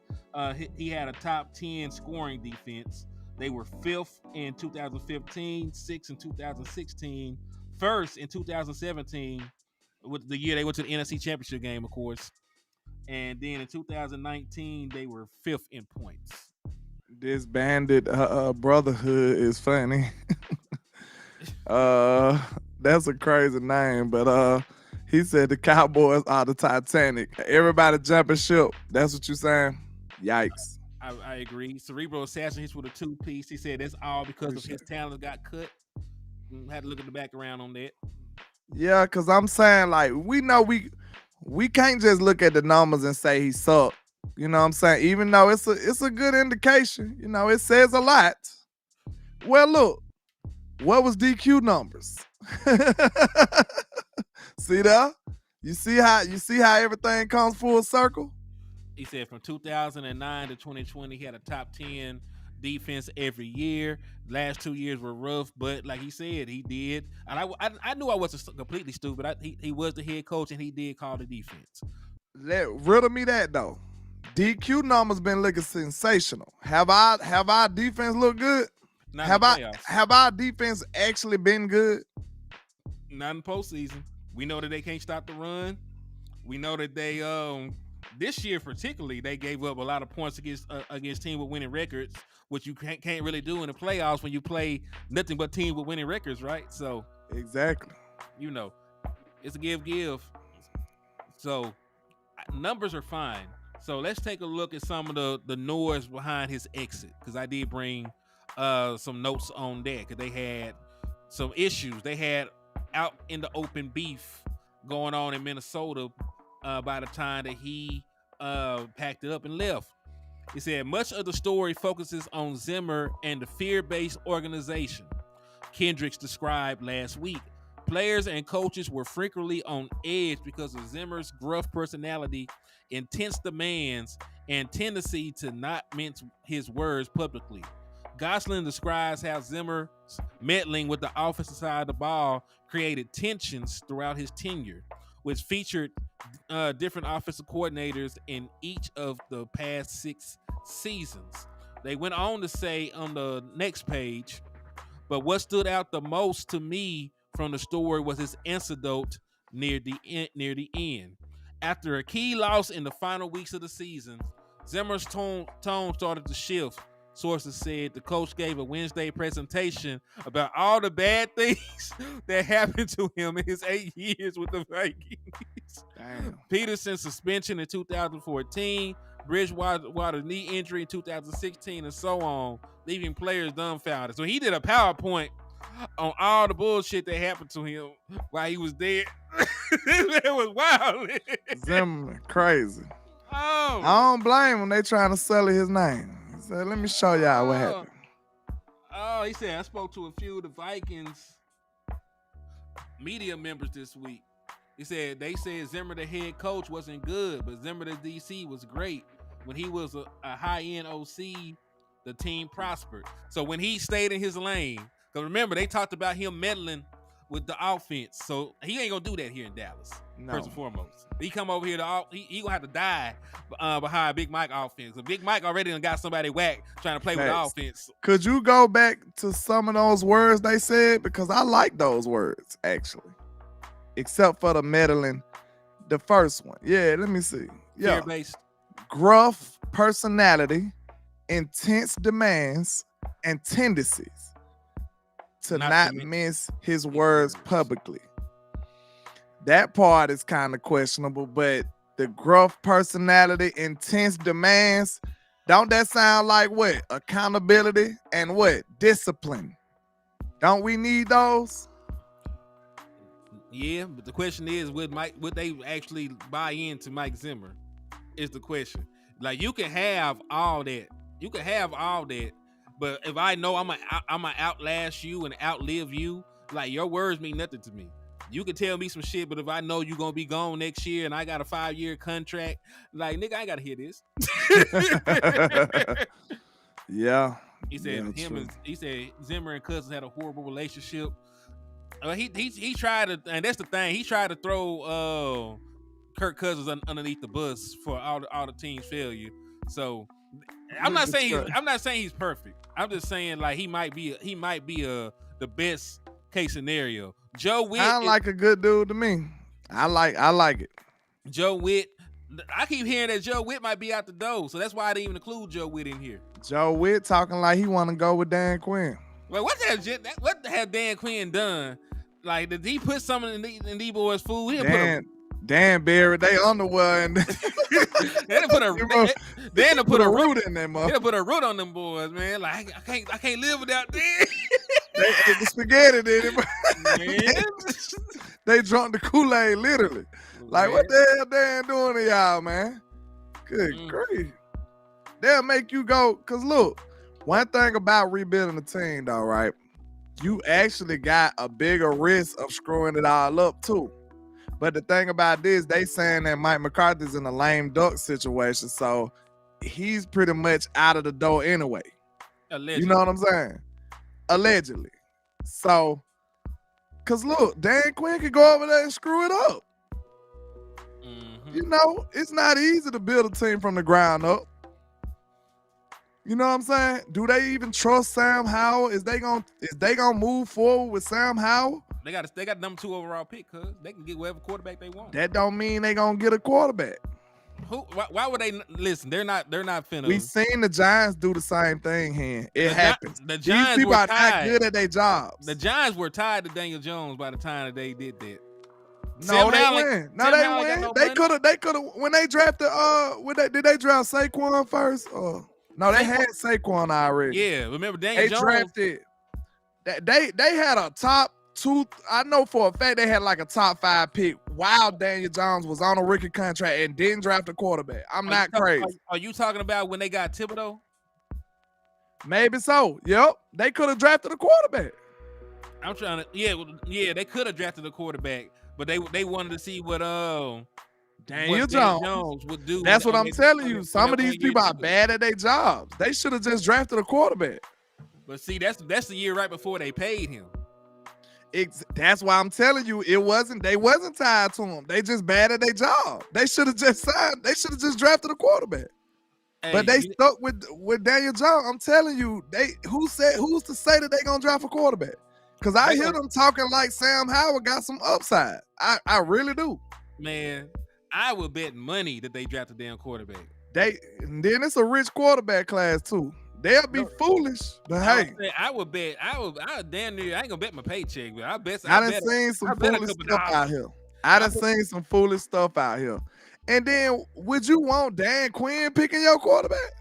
he had a top 10 scoring defense. They were 5th in 2015, 6th in 2016, 1st in 2017, with the year they went to the NFC Championship game, of course. And then in 2019, they were 5th in points. This bandit brotherhood is funny. That's a crazy name, but he said the Cowboys are the Titanic. Everybody jumping ship. That's what you're saying? Yikes. I agree. Cerebral Assassin hits with a 2-piece. He said that's all because of his talent got cut. Had to look at the background on that. Yeah, because I'm saying, we know we can't just look at the numbers and say he sucked. You know what I'm saying? Even though it's a good indication. You know, it says a lot. Well, look, What was DQ numbers? See that? You see how everything comes full circle? He said from 2009 to 2020, he had a top 10 defense every year. Last 2 years were rough, but like he said, he did. And I knew I wasn't completely stupid. He was the head coach, and he did call the defense. Riddle me that though. DQ numbers been looking sensational. Have our defense looked good? Not Have our defense actually been good? Not in postseason. We know that they can't stop the run. We know that they this year particularly they gave up a lot of points against teams with winning records, which you can't really do in the playoffs when you play nothing but teams with winning records, right? So exactly, it's a give. So numbers are fine. So let's take a look at some of the noise behind his exit, because I did bring some notes on that, because they had some issues. They had out in the open beef going on in Minnesota by the time that he packed it up and left. He said much of the story focuses on Zimmer and the fear-based organization. Kendricks described last week. Players and coaches were frequently on edge because of Zimmer's gruff personality, intense demands, and tendency to not mince his words publicly. Gosselin describes how Zimmer's meddling with the offensive side of the ball created tensions throughout his tenure, which featured different offensive coordinators in each of the past 6 seasons. They went on to say on the next page, but what stood out the most to me from the story was his anecdote near the end. After a key loss in the final weeks of the season, Zimmer's tone started to shift. Sources said the coach gave a Wednesday presentation about all the bad things that happened to him in his 8 years with the Vikings. Damn. Peterson's suspension in 2014, Bridgewater knee injury in 2016, and so on, leaving players dumbfounded. So he did a PowerPoint on all the bullshit that happened to him while he was dead. It was wild. Zimmer, crazy. Oh. I don't blame him. They trying to sully his name. He said, let me show y'all what happened. Oh, he said, I spoke to a few of the Vikings media members this week. He said, they said Zimmer, the head coach, wasn't good, but Zimmer, the DC, was great. When he was a high-end OC, the team prospered. So when he stayed in his lane, because remember, they talked about him meddling with the offense. So he ain't going to do that here in Dallas, first and foremost. He come over here, he going to have to die behind Big Mike offense. So Big Mike already done got somebody whacked trying to play with the offense. Could you go back to some of those words they said? Because I like those words, actually. Except for the meddling, the first one. Yeah, let me see. Yeah. Fear-based. Gruff personality, intense demands, and tendencies to not mince his words publicly. That part is kind of questionable, but the gruff personality, intense demands, don't that sound like what? Accountability and what? Discipline. Don't we need those? Yeah, but the question is, would they actually buy into Mike Zimmer? Is the question. Like, you can have all that. But if I know I'm gonna outlast you and outlive you, like, your words mean nothing to me. You can tell me some shit, but if I know you're gonna be gone next year and I got a 5-year contract, like, nigga, I ain't gotta hear this. Yeah. He said he said Zimmer and Cousins had a horrible relationship. He tried to, and that's the thing. He tried to throw Kirk Cousins underneath the bus for all the team's failure. So I'm not saying he's perfect. I'm just saying, like, he might be the best case scenario. Joe Witt sound like a good dude to me. I like it. Joe Witt. I keep hearing that Joe Witt might be out the door, so that's why I didn't even include Joe Witt in here. Joe Witt talking like he want to go with Dan Quinn. Well, what have Dan Quinn done? Like, did he put something in these boys' food? Dan buried they underwear and they put a root in them. They put a root on them boys, man. Like, I can't live without Dan. They ate the spaghetti, did it? They drunk the Kool-Aid, literally. Like, what the hell Dan doing to y'all, man? Good grief. They'll make you go, because look, one thing about rebuilding the team, though, right? you actually got a bigger risk of screwing it all up too. But the thing about this, they saying that Mike McCarthy's in a lame duck situation, so he's pretty much out of the door anyway. Allegedly. You know what I'm saying? Allegedly. So, cause look, Dan Quinn could go over there and screw it up. Mm-hmm. You know, it's not easy to build a team from the ground up. You know what I'm saying? Do they even trust Sam Howell? Is they gonna move forward with Sam Howell? They got number 2 overall pick, cuz they can get whatever quarterback they want. That don't mean they gonna get a quarterback. Why would they listen? They're not finna. We seen the Giants do the same thing here. It happens. The These Giants people were are not tied. good at their jobs. The Giants were tied to Daniel Jones by the time that they did that. No, they win. No, they win. They could have. When they drafted, did they draft Saquon first? No, they had Saquon already. Yeah, remember Daniel Jones? Drafted. They had a top 2. I know for a fact they had like a top 5 pick while Daniel Jones was on a rookie contract and didn't draft a quarterback. I'm not crazy. Are you talking about when they got Thibodeau? Maybe so. Yep, they could have drafted a quarterback. I'm trying to. Yeah, they could have drafted a quarterback, but they wanted to see what Daniel Jones would do. That's what I'm telling you. Some of these people are bad at their jobs. They should have just drafted a quarterback. But see, that's the year right before they paid him. That's why I'm telling you, they wasn't tied to him. They just bad at their job. They should have just signed. They should have just drafted a quarterback. Hey, but they stuck with Daniel Jones. I'm telling you, who's to say that they gonna draft a quarterback? Because I hear them talking like Sam Howell got some upside. I really do. Man, I would bet money that they draft a damn quarterback. And then it's a rich quarterback class too. They'll be foolish, but hey, I would damn near. I ain't gonna bet my paycheck, but I bet. I done seen some foolish stuff out here. I done seen some foolish stuff out here. And then, would you want Dan Quinn picking your quarterback?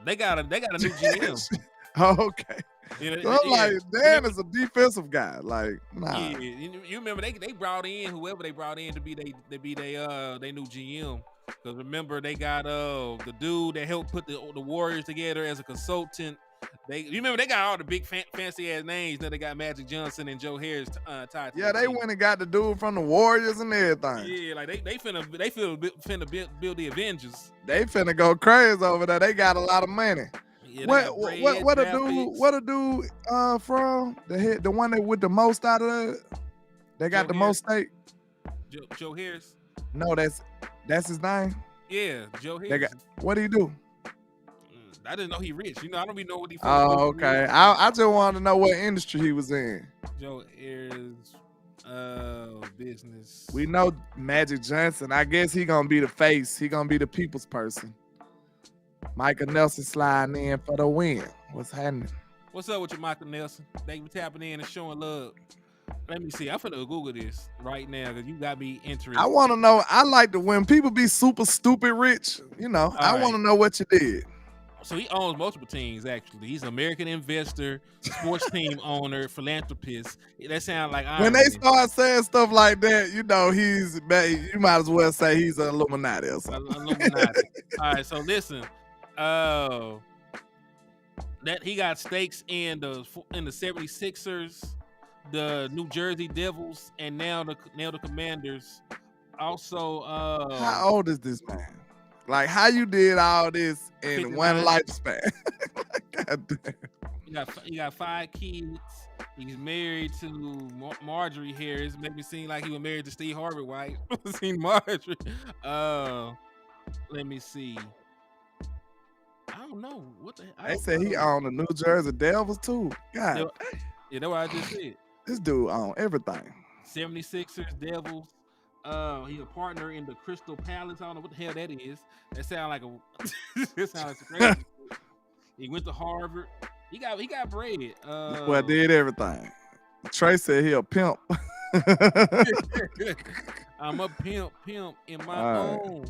They got a new GM. Okay. I'm like, Dan is a defensive guy. Like, nah. Yeah, you remember they brought in whoever they brought in to be they new GM. Because remember they got the dude that helped put the Warriors together as a consultant. You remember they got all the big fancy ass names. Now they got Magic Johnson and Joe Harris tied. Yeah, they went and got the dude from the Warriors and everything. Yeah, like they finna build the Avengers. They finna go crazy over there. They got a lot of money. Yeah, what a dude from the one that with the most out of that? They got the most stake. Joe Harris. No, that's his name. Yeah, Joe Harris. What do he do? I didn't know he rich. I don't even know what he. Oh, okay. I just wanted to know what industry he was in. Joe Harris, business. We know Magic Johnson. I guess he gonna be the face. He gonna be the people's person. Michael Nelson sliding in for the win. What's happening? What's up with you, Michael Nelson? They be tapping in and showing love. Let me see. I'm finna Google this right now because you got me interested. I want to know. I like to when people be super stupid rich. I want to know what you did. So he owns multiple teams. Actually, he's an American investor, sports team owner, philanthropist. That sounds like when they start saying stuff like that, he's. You might as well say he's an Illuminati or something. Illuminati. All right. So listen. That he got stakes in the 76ers, the New Jersey Devils, and now the Commanders. Also, how old is this man? Like, how you did all this in one lifespan? God damn. He got 5 kids. He's married to Marjorie Harris. Made me seem like he was married to Steve Harvey White. Seen Marjorie. Let me see. I don't know what they said he owned the New Jersey Devils too. God, yeah, that's what I just said. This dude own everything. 76ers, Devils. He's a partner in the Crystal Palace. I don't know what the hell that is. That sound like that sounds like crazy. He went to Harvard. He got bread. Well, did everything. Trey said he a pimp. I'm a pimp in my own.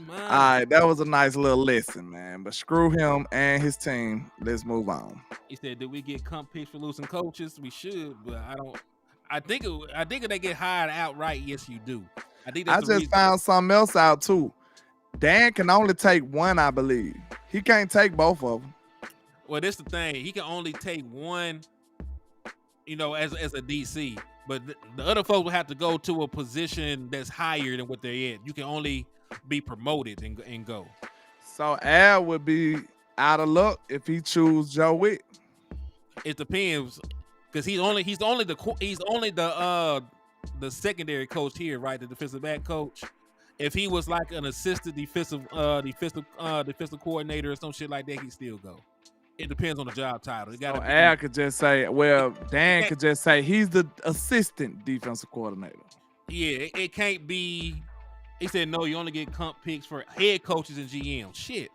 All right, that was a nice little lesson, man. But screw him and his team. Let's move on. He said, "Did we get comp picks for losing coaches? We should, but I don't. I think if they get hired outright, yes, you do. I think that's I just found something else out too. Dan can only take one, I believe. He can't take both of them. Well, that's the thing. He can only take one as a DC. But the other folks will have to go to a position that's higher than what they're at. You can only be promoted and go. So Al would be out of luck if he choose Joe Witt. It depends, because he's only the secondary coach here, right? The defensive back coach. If he was like an assistant defensive coordinator or some shit like that, he'd still go. It depends on the job title. So Al could just say, well, Dan could just say he's the assistant defensive coordinator. Yeah, it can't be. He said no. You only get comp picks for head coaches and GM. Shit.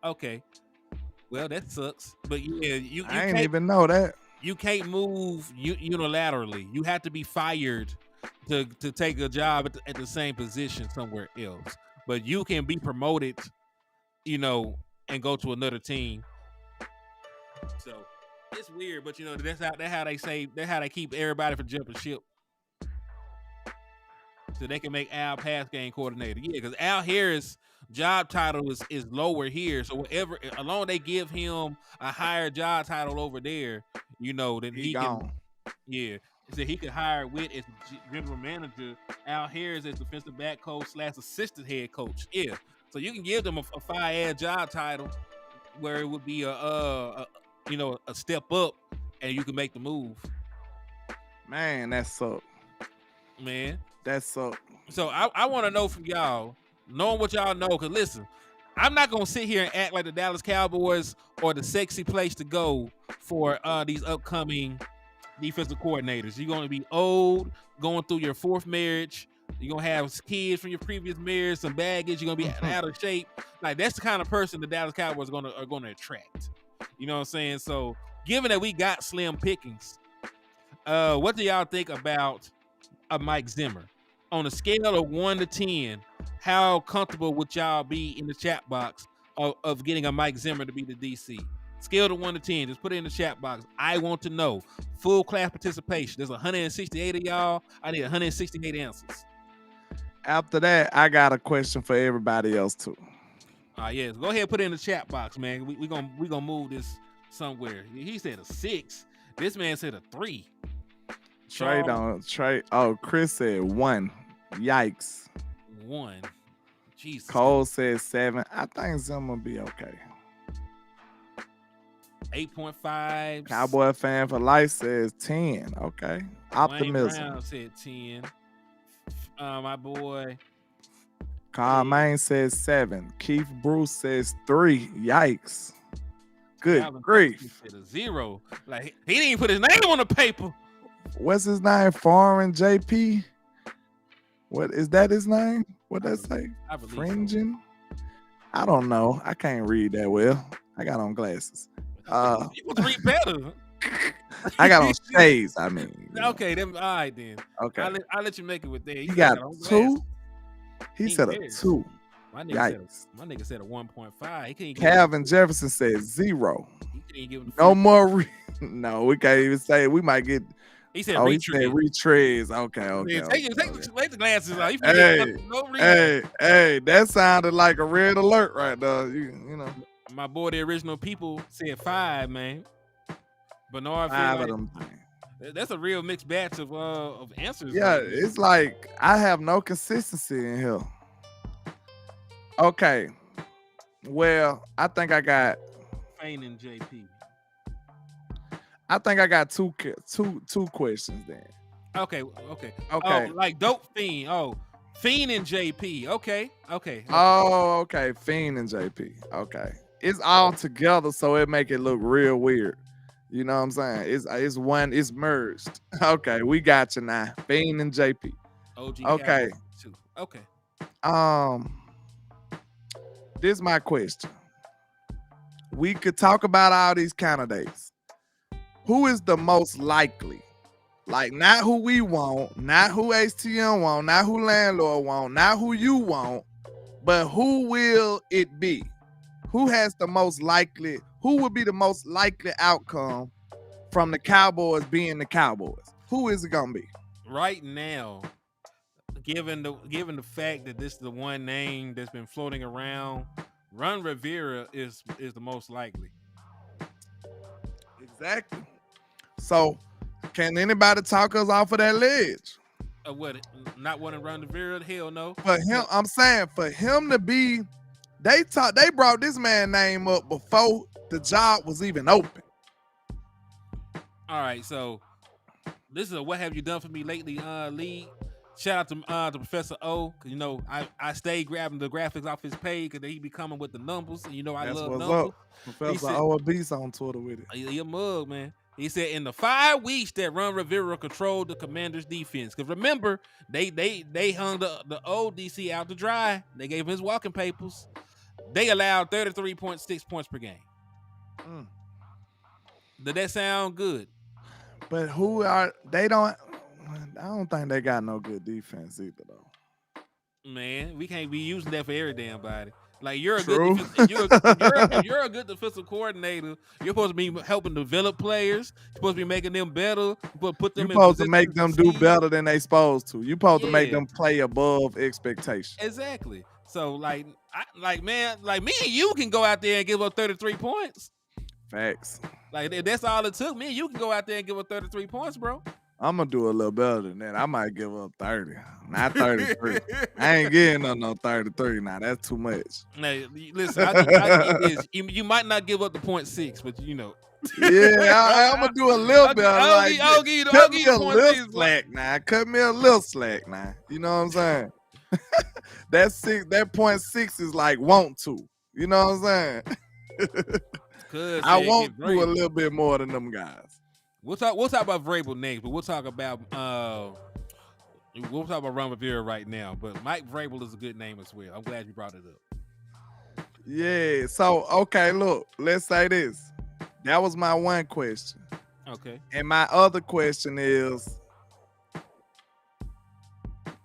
Okay. Well, that sucks. But yeah, I didn't even know that. You can't move unilaterally. You have to be fired to take a job at the same position somewhere else. But you can be promoted, and go to another team. So it's weird, but that's how they say that's how they keep everybody from jumping ship. So they can make Al pass game coordinator. Yeah, because Al Harris' job title is lower here. So whatever, as long as they give him a higher job title over there, then he gone. Can. Yeah, so he could hire Witt as general manager, Al Harris as defensive back coach / assistant head coach. Yeah, so you can give them a fire-ass job title where it would be a step up, and you can make the move. Man, that suck. Man. That suck. So I want to know from y'all, knowing what y'all know, because listen, I'm not going to sit here and act like the Dallas Cowboys or the sexy place to go for these upcoming defensive coordinators. You're going to be old, going through your fourth marriage. You're going to have kids from your previous marriage, some baggage. You're going to be out of shape. Like, that's the kind of person the Dallas Cowboys are going to attract. You know what I'm saying? So given that we got slim pickings, what do y'all think about a Mike Zimmer? On a scale of 1 to 10, how comfortable would y'all be in the chat box of getting a Mike Zimmer to be the DC? Scale of 1 to 10, just put it in the chat box. I want to know. Full class participation. There's 168 of y'all. I need 168 answers. After that, I got a question for everybody else too. Yes. Go ahead and put it in the chat box, man. We gonna move this somewhere. He said a 6. This man said a 3. Trey. Oh, Chris said 1. Yikes. 1. Jesus. Cole said 7. I think Zimmer will be okay. 8.5. Cowboy fan for life says 10. Okay. Optimism. Wayne Brown said 10. My boy Carl Main says 7. Keith Bruce says 3. Yikes. Good grief. Said a 0. Like, he didn't even put his name on the paper. What's his name? Foreign JP? What is that his name? What that say? Fringing? So. I don't know. I can't read that well. I got on glasses. You want to read better. I got on shades, I mean. Okay, then all right then. Okay. I'll let you make it with that. He got 2? He said a 2. My nigga said a 1.5. He couldn't Calvin Jefferson said 0. He couldn't give him no more. No, we can't even say it. We might get. He said retreads. Okay. Yeah, take the glasses out. Hey, that sounded like a red alert right there. You know. My boy, the original people said 5, man. Bernard, 5 of them. That's a real mixed batch of answers. Yeah, it's like I have no consistency in here. Okay, well, I think I got Fane and JP. I think I got two questions then. Okay. Oh, like Dope Fiend. Oh, Fiend and JP. Okay. Oh, okay. Fiend and JP. Okay. It's all together, so it make it look real weird. You know what I'm saying? It's one. It's merged. Okay, we got you now. Fiend and JP. OG. Okay. Okay. This is my question. We could talk about all these candidates. Who is the most likely? Like, not who we want, not who HTM want, not who landlord want, not who you want, but who will it be? Who has the most likely? Who would be the most likely outcome from the Cowboys being the Cowboys? Who is it gonna be? Right now, given the fact that this is the one name that's been floating around, Ron Rivera is the most likely. Exactly. So Can anybody talk us off of that ledge? What? Not wanting to run the Vera? Hell no. For him, I'm saying for him to be, they brought this man name up before the job was even open. All right, so this is a what have you done for me lately league. Shout out to Professor O, because I stay grabbing the graphics off his page because he be coming with the numbers, and I That's love what's numbers. Up. Professor O a beast on Twitter with it. He a mug, man. He said in the 5 weeks that Ron Rivera controlled the Commanders' defense, because remember they hung the old DC out to dry. They gave him his walking papers. They allowed 33.6 points per game. Did that sound good? But I don't think they got no good defense either, though. Man, we can't be using that for every damn body. Like you're a True. good if you're a good defensive coordinator, you're supposed to be helping develop players. You're supposed to be making them better. You're supposed to put them. You're supposed to make them do better than they supposed to. You're supposed to make them play above expectation. Exactly. So like me and you can go out there and give up 33 points. Facts. Like if that's all it took. Me and you can go out there and give up 33 points, bro. I'm gonna do a little better than that. I might give up 30, not 33. I ain't getting no 33 now. That's too much. Now, listen, I get this. You might not give up the 0.6, but Yeah, I'm gonna do a little better. I'll give you a little slack now. Cut me a little slack now. You know what I'm saying? That 0.6 is like want to. You know what I'm saying? I won't do a little bit more than them guys. We'll talk about Vrabel next, but we'll talk about Ron Rivera right now. But Mike Vrabel is a good name as well. I'm glad you brought it up. Yeah. So okay, look, let's say this. That was my one question. Okay. And my other question is,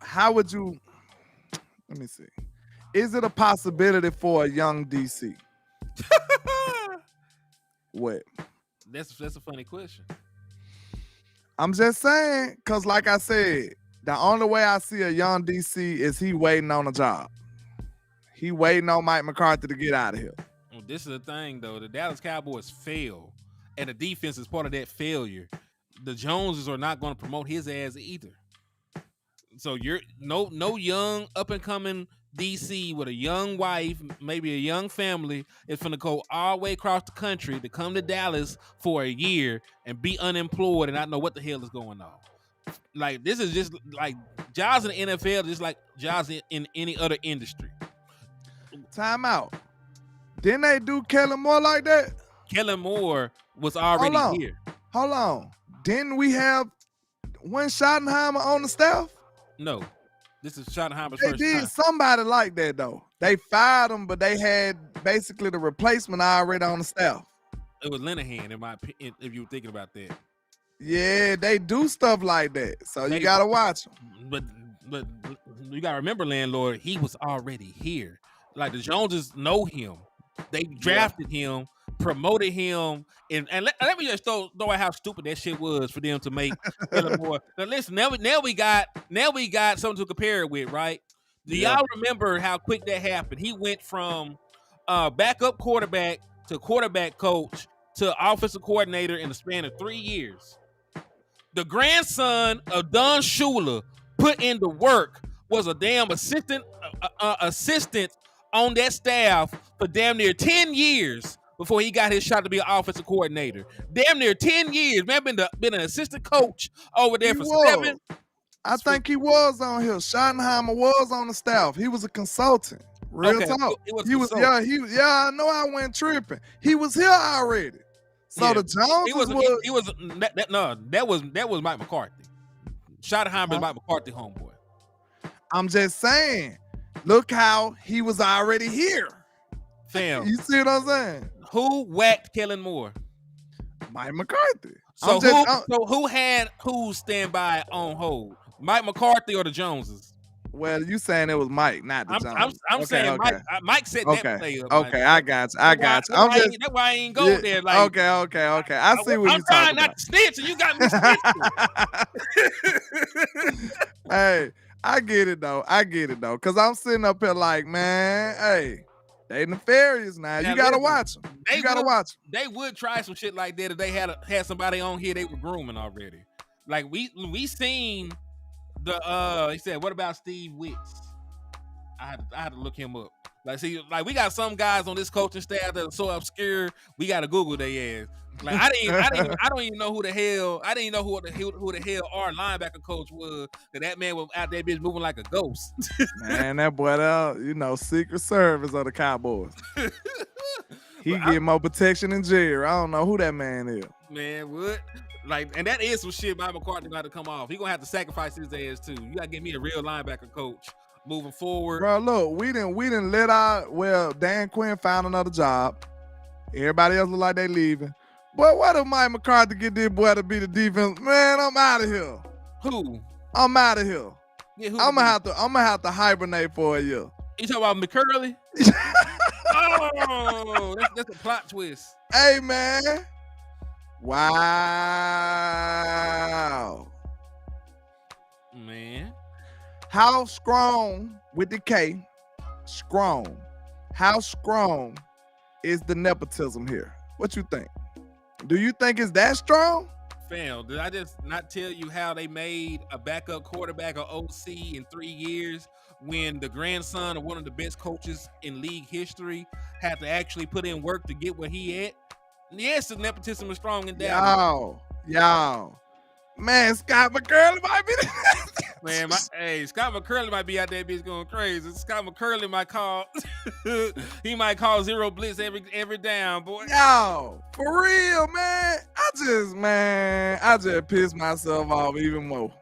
how would you? Let me see. Is it a possibility for a young DC? What? That's a funny question. I'm just saying, because like I said, the only way I see a young DC is he waiting on a job. He waiting on Mike McCarthy to get out of here. Well, this is the thing, though. The Dallas Cowboys fail, and the defense is part of that failure. The Joneses are not going to promote his ass either. So you're no young up-and-coming DC with a young wife, maybe a young family, is going to go all the way across the country to come to Dallas for a year and be unemployed and not know what the hell is going on. Like, this is just like jobs in the NFL, just like jobs in any other industry. Time out. Didn't they do Kellen Moore like that? Kellen Moore was already here. Hold on. Didn't we have one Schottenheimer on the staff? No. This is Schottenheimer's they first did time. Somebody like that, though. They fired him, but they had basically the replacement already on the staff. It was Linehan, in my opinion, if you were thinking about that. Yeah, they do stuff like that. So you got to watch them. But you got to remember, landlord, he was already here. Like, the Joneses know him. They drafted him, promoted him, and let me just throw out how stupid that shit was for them to make Kellen Moore. Now listen, now we got something to compare it with, right? Do y'all remember how quick that happened? He went from backup quarterback to quarterback coach to offensive coordinator in the span of 3 years. The grandson of Don Shula put in the work, was a damn assistant on that staff for damn near 10 years before he got his shot to be an offensive coordinator. Damn near 10 years. Man, been an assistant coach over there for 7. I think he was on here. Schottenheimer was on the staff. He was a consultant. Real talk. I know I went tripping. He was here already. So the Jones that was Mike McCarthy. Schottenheimer is Mike McCarthy homeboy. I'm just saying, look how he was already here. Fam. You see what I'm saying? Who whacked Kellen Moore? Mike McCarthy. So who had who stand by on hold? Mike McCarthy or the Joneses? Well, you saying it was Mike, not the Joneses. I'm saying Mike. Mike set that play up. Okay, I got you. That's why I ain't go there. Like, okay. I see what you're talking about. I'm trying not to snitch, and you got me snitching. Hey, I get it though. Cause I'm sitting up here like, man, hey, they nefarious now. You gotta watch them. They would try some shit like that if they had somebody on here they were grooming already. Like we seen the he said, what about Steve Wicks? I had to look him up. Like, see, like we got some guys on this coaching staff that are so obscure, we gotta Google their ass. Like I don't even know who the hell. I didn't even know who the hell our linebacker coach was. That man was out there bitch moving like a ghost. Man, that boy out, Secret Service of the Cowboys. He get more protection than Jerry. I don't know who that man is. Man, what? Like, and that is some shit Mike McCarthy got to come off. He gonna have to sacrifice his ass too. You gotta give me a real linebacker coach moving forward. Bro, look, we didn't let Dan Quinn found another job. Everybody else look like they leaving. But what if Mike McCarthy get this boy to be the defense? Man, I'm out of here. Who? I'm out of here. Yeah, who I'm gonna have to hibernate for a year. You talking about McCurley? Oh, that's a plot twist. Hey, man. Wow. Man. How strong with the K? Strong. How strong is the nepotism here? What you think? Do you think it's that strong? Fam, did I just not tell you how they made a backup quarterback or OC in 3 years when the grandson of one of the best coaches in league history had to actually put in work to get where he at? Yes, the nepotism is strong in Dallas. Yo. Man, Scott McCurley might be the Man, Scott McCurley might be out there bitch going crazy. Scott McCurley might call he might call zero blitz every down, boy. Yo, for real, man. I just pissed myself off even more.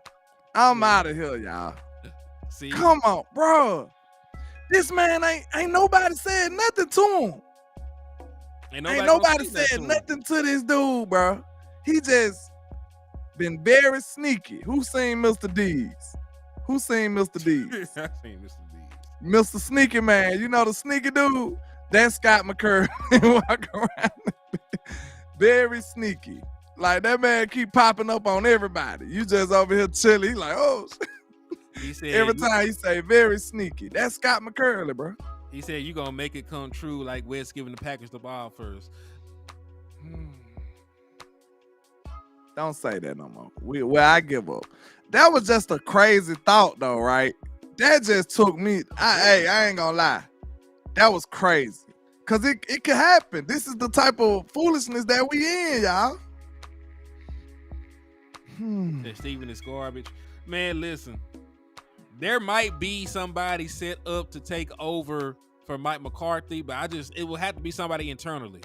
I'm out of here, y'all. See? Come on, bro. This man ain't nobody said nothing to him. Ain't nobody said nothing to this dude, bro. He just been very sneaky. Who seen Mr. D's? I seen Mr. D's. Mr. Sneaky Man. You know the sneaky dude? That's Scott McCurley. Walk around. Very sneaky. Like that man keep popping up on everybody. You just over here chilling. He like, oh. He said, every time he say very sneaky. That's Scott McCurley, bro. He said you gonna make it come true like Wes giving the Packers the ball first. Don't say that no more. I give up. That was just a crazy thought though, right? That just took me. I ain't gonna lie. That was crazy. Cause it could happen. This is the type of foolishness that we in, y'all. That Steven is garbage. Man, listen. There might be somebody set up to take over for Mike McCarthy, but it will have to be somebody internally.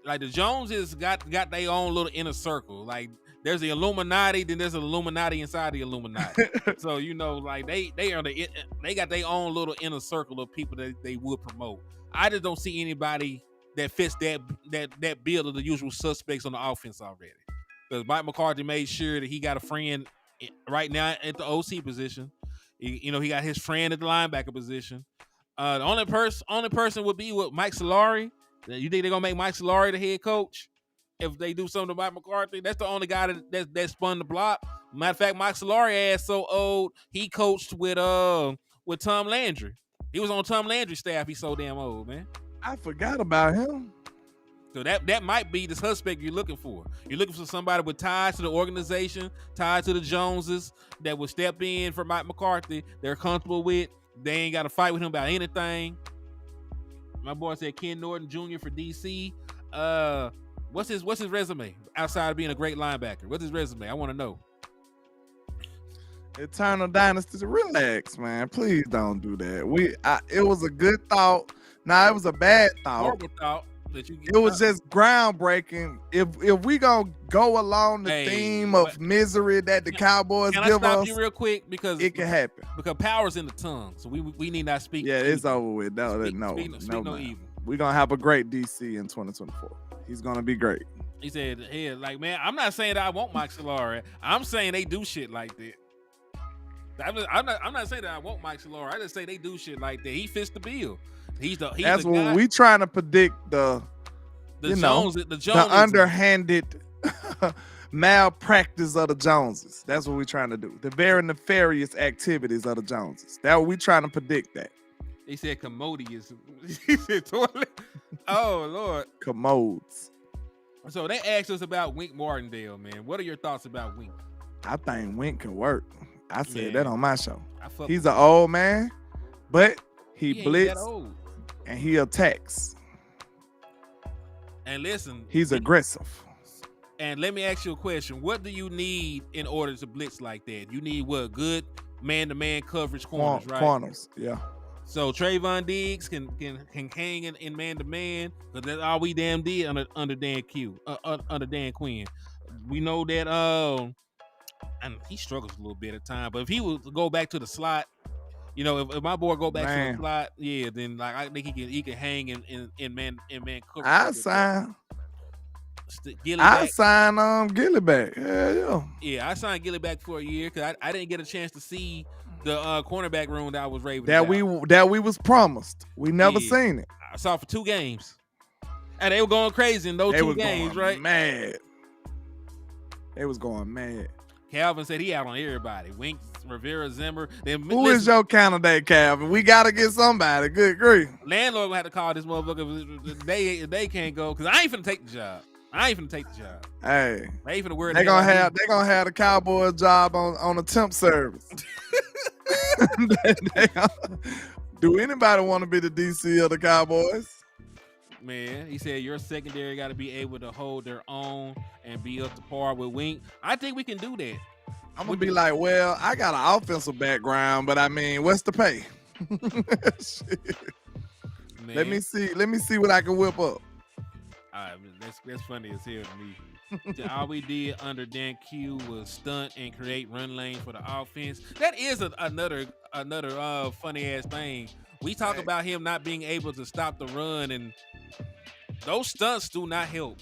Like the Joneses got their own little inner circle. Like there's the Illuminati, then there's an Illuminati inside the Illuminati. So like they got their own little inner circle of people that they would promote. I just don't see anybody that fits that bill of the usual suspects on the offense already. Because Mike McCarthy made sure that he got a friend right now at the OC position. He got his friend at the linebacker position. The only person would be with Mike Solari. You think they're gonna make Mike Solari the head coach if they do something to Mike McCarthy? That's the only guy that spun the block. Matter of fact, Mike Solari ass so old he coached with Tom Landry. He was on Tom Landry's staff. He's so damn old, man. I forgot about him. So that might be the suspect you're looking for. You're looking for somebody with ties to the organization, ties to the Joneses, that will step in for Mike McCarthy. They're comfortable with. They ain't got to fight with him about anything. My boy said Ken Norton Jr. for DC. What's his resume outside of being a great linebacker? What's his resume? I want to know. Eternal Dynasty. Relax, man. Please don't do that. It was a good thought. It was a bad thought. Horrible thought. It was just groundbreaking. If we gonna go along the theme of misery that the Cowboys give us, can I stop you real quick because it can happen. Because power's in the tongue, so we need not speak. Yeah, it's over with. No evil. We're gonna have a great DC in 2024. He's gonna be great. He said, "Hey, like man, I'm not saying that I want Mike Solari. I'm saying they do shit like that. I'm not saying that I want Mike Solari. I just say they do shit like that. He fits the bill. That's what guy. We trying to predict the underhanded malpractice of the Joneses. That's what we trying to do. The very nefarious activities of the Joneses. That we trying to predict that. He said commodious. He said toilet. Oh Lord. Commodes. So they asked us about Wink Martindale, man. What are your thoughts about Wink? I think Wink could work. I said Man, that on my show. He's with an old man, but he he ain't that blitz old. and he attacks. And listen, He's aggressive. And let me ask you a question. What do you need in order to blitz like that? You need what? Good man-to-man coverage corners, right? Corners, yeah. So Trayvon Diggs can hang in man-to-man, because that's all we damn did under Dan under Dan Quinn. We know that and he struggles a little bit at times, but if he would go back to the slot, you know, if my boy go back to the slot, yeah, then like I think he can hang in man coverage. I sign Gilly back. Yeah, I signed Gilly back for a year because I didn't get a chance to see the cornerback room that I was raving that we was promised. We never seen it. I saw it for 2 games, and they were going crazy in those 2 games, right? Mad. They was going mad. Calvin said he out on everybody. Winks, Rivera, Zimmer. Who is your candidate, Calvin? We got to get somebody. Good grief. Landlord will have to call this motherfucker. They can't go because I ain't finna take the job. Hey, they ain't finna worry. They gonna have the Cowboys job on a temp service. Do anybody want to be the DC of the Cowboys? Man, he said your secondary got to be able to hold their own and be up to par with Wink. I think we can do that. I'm gonna be like, well, I got an offensive background, but I mean, what's the pay? Let me see what I can whip up. That's funny as hell to me. All we did under Dan Q was stunt and create run lane for the offense. That is another funny ass thing. We talk about him not being able to stop the run, and those stunts do not help.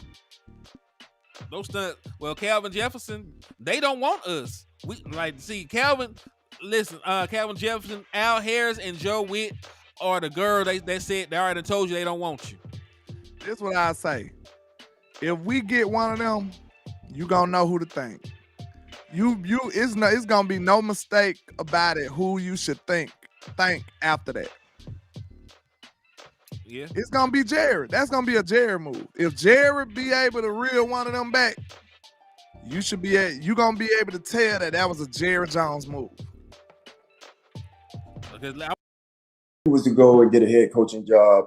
Calvin Jefferson, they don't want us. We Calvin. Listen, Calvin Jefferson, Al Harris, and Joe Witt are the girl they said they already told you they don't want you. This is what I say. If we get one of them, you gonna know who to thank. It's gonna be no mistake about it who you should thank after that. Yeah, it's gonna be Jared. That's gonna be a Jared move. If Jared be able to reel one of them back, you gonna be able to tell that was a Jared Jones move. He was to go and get a head coaching job.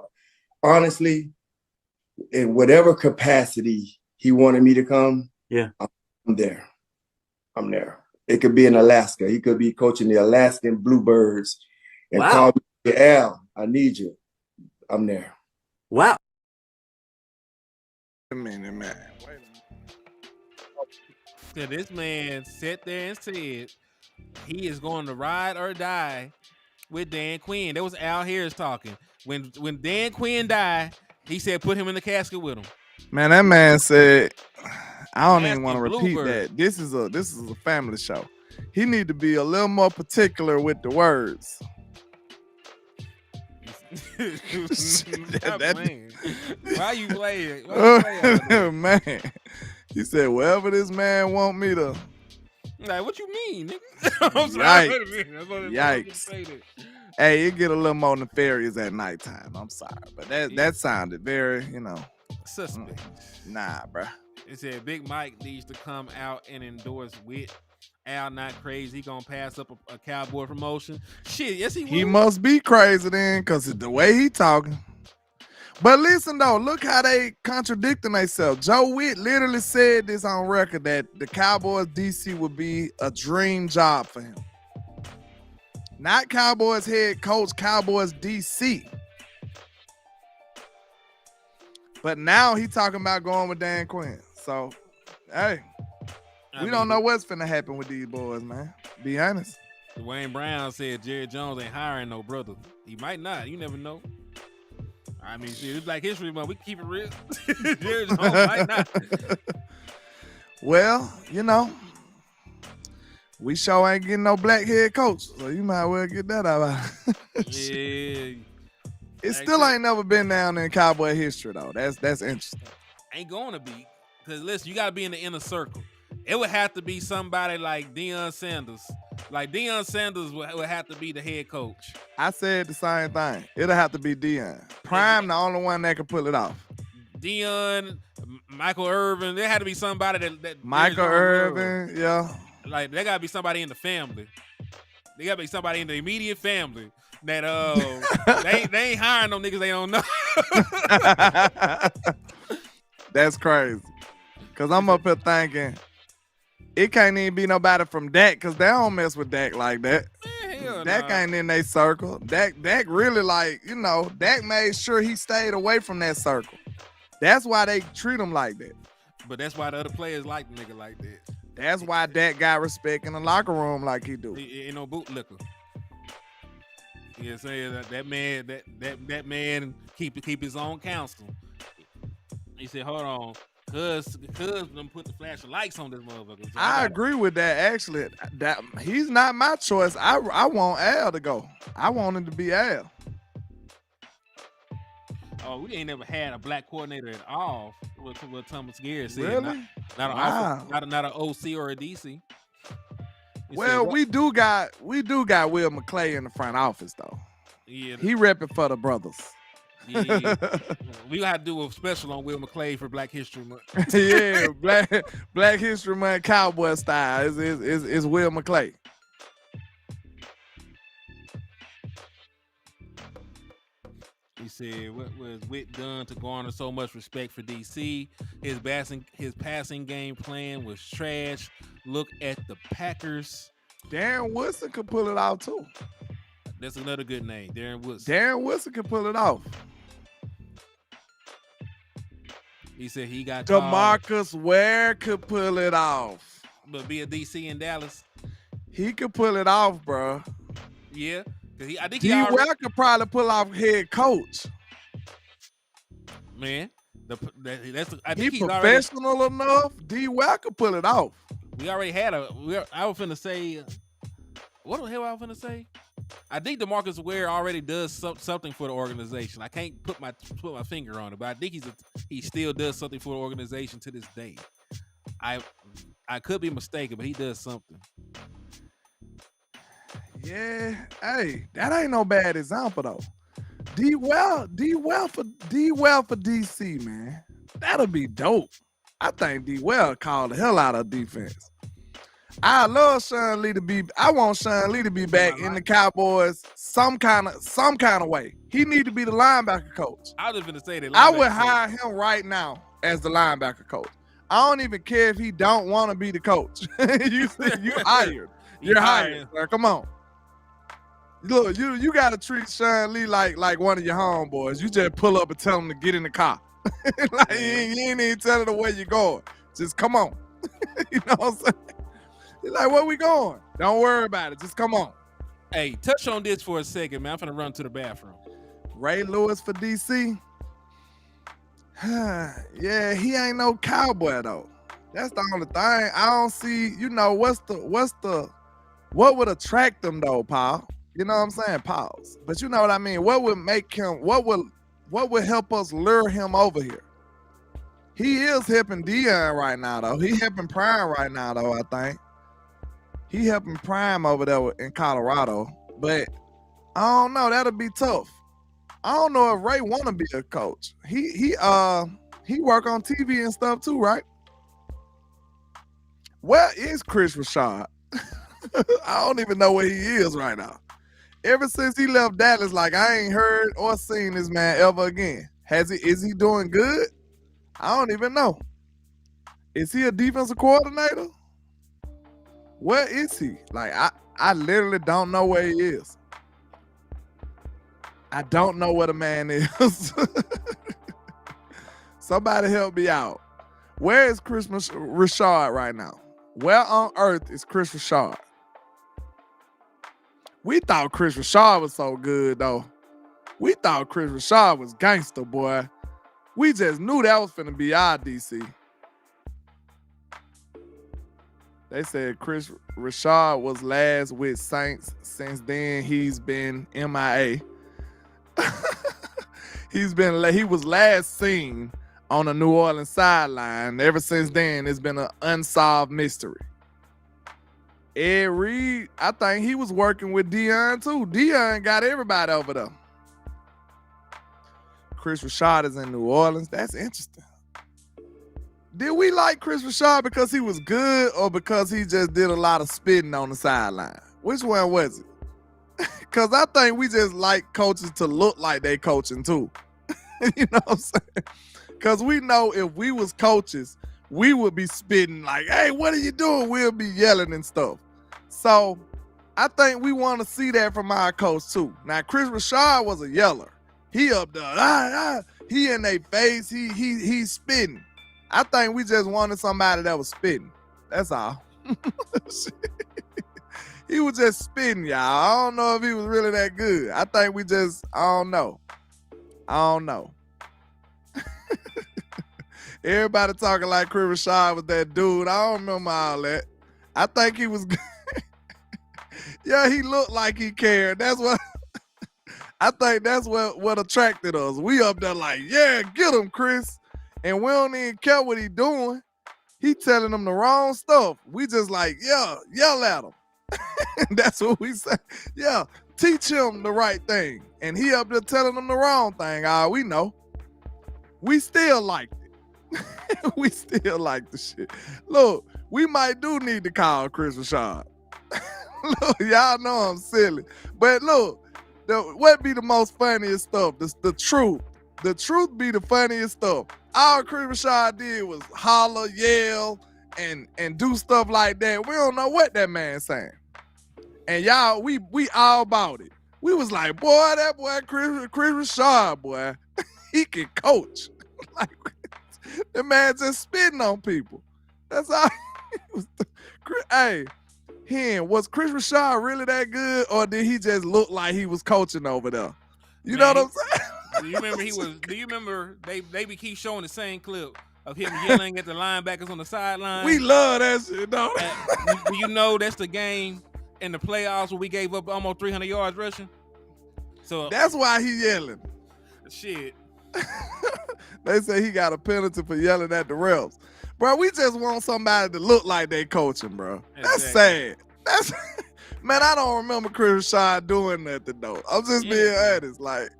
Honestly, in whatever capacity he wanted me to come, I'm there. It could be in Alaska. He could be coaching the Alaskan Bluebirds and call me, Al, I need you. I'm there. Wow. Wait a minute, man. So this man sat there and said he is going to ride or die with Dan Quinn. That was Al Harris talking. When Dan Quinn died, he said put him in the casket with him. Man, that man said, I don't even want to repeat that. This is a family show. He need to be a little more particular with the words. Why you playing? Man, he said, wherever this man want me to. Like, what you mean, nigga? I'm sorry. Wait a minute. Yikes. Hey, it get a little more nefarious at nighttime. I'm sorry, but that sounded very, suspect. Nah, bruh. It said Big Mike needs to come out and endorse Witt. Al not crazy. He gonna pass up a Cowboy promotion. Shit, yes he will. He must be crazy then, cause the way he talking. But listen though, look how they contradicting themselves. Joe Witt literally said this on record that the Cowboys DC would be a dream job for him. Not Cowboys head coach, Cowboys DC. But now he talking about going with Dan Quinn. So, hey, we don't know what's finna happen with these boys, man. Be honest. Dwayne Brown said Jared Jones ain't hiring no brother. He might not. You never know. I mean, it's Black History Month. We can keep it real. Jared Jones might not. Well, we sure ain't getting no black head coach, so you might well get that out. Yeah. It still ain't never been down in Cowboy history though. That's interesting. Ain't going to be, because listen, you got to be in the inner circle. It would have to be somebody like Deion Sanders. Like Deion Sanders would have to be the head coach. I said the same thing. It'll have to be Deion. Prime, the only one that can pull it off. Deion, Michael Irvin. There had to be somebody that Michael Irvin, yeah. Like there gotta be somebody in the family. There gotta be somebody in the immediate family that they ain't hiring no niggas they don't know. That's crazy. Cause I'm up here thinking it can't even be nobody from Dak because they don't mess with Dak like that. Dak ain't in their circle. Dak really Dak made sure he stayed away from that circle. That's why they treat him like that. But that's why the other players like the nigga like that. That's why Dak got respect in the locker room like he do. He ain't no bootlicker. You know what I'm saying? That man keep his own counsel. He said, hold on. Cuz them put the flashing lights on this motherfucker. So I agree with that. Actually, that he's not my choice. I want Al to go. I want him to be Al. Oh, we ain't never had a black coordinator at all. What Thomas Gary said. Really? Not an OC or a DC. Well, we do got Will McClay in the front office though. Yeah, he repping for the brothers. Yeah, we gotta do a special on Will McClay for Black History Month. Yeah, Black History Month Cowboy style is Will McClay. He said, "What was Witt done to garner so much respect for DC? His passing game plan was trash. Look at the Packers. Darren Woodson could pull it off too. That's another good name, Darren Woodson. Darren Woodson could pull it off. He said he got DeMarcus Ware could pull it off. But be a DC in Dallas. He could pull it off, bro. Yeah, because I think Ware could probably pull off head coach. Man, he's professional enough. D. Ware could pull it off. We already had I was finna say, what the hell I was finna say? I think DeMarcus Ware already does something for the organization. I can't put my finger on it, but I think he still does something for the organization to this day. I could be mistaken, but he does something. Yeah, hey, that ain't no bad example though. D well for DC, man. That'll be dope. I think D well called the hell out of defense. I love Sean Lee to be. I want Sean Lee to be back in the Cowboys some kind of way. He need to be the linebacker coach. I was just gonna say that. I would hire him right now as the linebacker coach. I don't even care if he don't want to be the coach. you hired. You're hired. Sir. Come on. Look, you gotta treat Sean Lee like one of your homeboys. You just pull up and tell him to get in the car. Like you ain't even telling him where you're going. Just come on. You know what I'm saying? He's like, where we going? Don't worry about it. Just come on. Hey, touch on this for a second, man. I'm finna run to the bathroom. Ray Lewis for DC. Yeah, he ain't no cowboy though. That's the only thing. I don't see, what would attract them though, Paul? You know what I'm saying? Pause. But you know what I mean? What would make him, what would help us lure him over here? He is helping Deion right now though. He helping Prime right now though, I think. He helping Prime over there in Colorado. But I don't know, that'll be tough. I don't know if Ray want to be a coach. He work on TV and stuff too, right? Where is Chris Rashad? I don't even know where he is right now. Ever since he left Dallas, like I ain't heard or seen this man ever again. Is he doing good? I don't even know. Is he a defensive coordinator? Where is he? Like I literally don't know where he is. I don't know where the man is. Somebody help me out. Where is Chris Rashad right now? Where on earth is Chris Rashad? We thought Chris Rashad was so good, though. We thought Chris Rashad was gangster, boy. We just knew that was finna be our DC. They said Chris Rashad was last with Saints. Since then, he's been MIA. He was last seen on a New Orleans sideline. Ever since then, it's been an unsolved mystery. Ed Reed, I think he was working with Deion too. Deion got everybody over there. Chris Rashad is in New Orleans. That's interesting. Did we like Chris Rashad because he was good or because he just did a lot of spitting on the sideline? Which one was it? Because I think we just like coaches to look like they coaching too. You know what I'm saying? Because we know if we was coaches, we would be spitting like, hey, what are you doing? We'll be yelling and stuff. So I think we want to see that from our coach too. Now, Chris Rashad was a yeller. He up there, he in their face, he's spitting. I think we just wanted somebody that was spitting. That's all. He was just spitting, y'all. I don't know if he was really that good. I think we just, I don't know. Everybody talking like Chris Rashad was that dude. I don't remember all that. I think he was good. Yeah, he looked like he cared. That's what I think that's what attracted us. We up there like, yeah, get him, Chris. And we don't even care what he doing. He telling them the wrong stuff. We just like, yeah, yell at him. That's what we say. Yeah, teach him the right thing. And he up there telling them the wrong thing. We know. We still liked it. We still like the shit. Look, we might do need to call Chris Rashad. Look, y'all know I'm silly. But look, what be the most funniest stuff? The truth. The truth be the funniest stuff. All Chris Rashad did was holler, yell, and do stuff like that. We don't know what that man's saying. And y'all, we all about it. We was like, boy, that boy Chris Rashad, boy, he can coach. Like, the man just spitting on people. That's all. Hey, was Chris Rashad really that good, or did he just look like he was coaching over there? You know what I'm saying? Do you remember they keep showing the same clip of him yelling at the linebackers on the sideline? We love that shit, don't we? You know that's the game in the playoffs where we gave up almost 300 yards rushing. So that's why he yelling. Shit. They say he got a penalty for yelling at the refs. Bro, we just want somebody to look like they coaching, bro. That's sad. Man, I don't remember Chris Rashad doing nothing though. I'm just being honest. Like,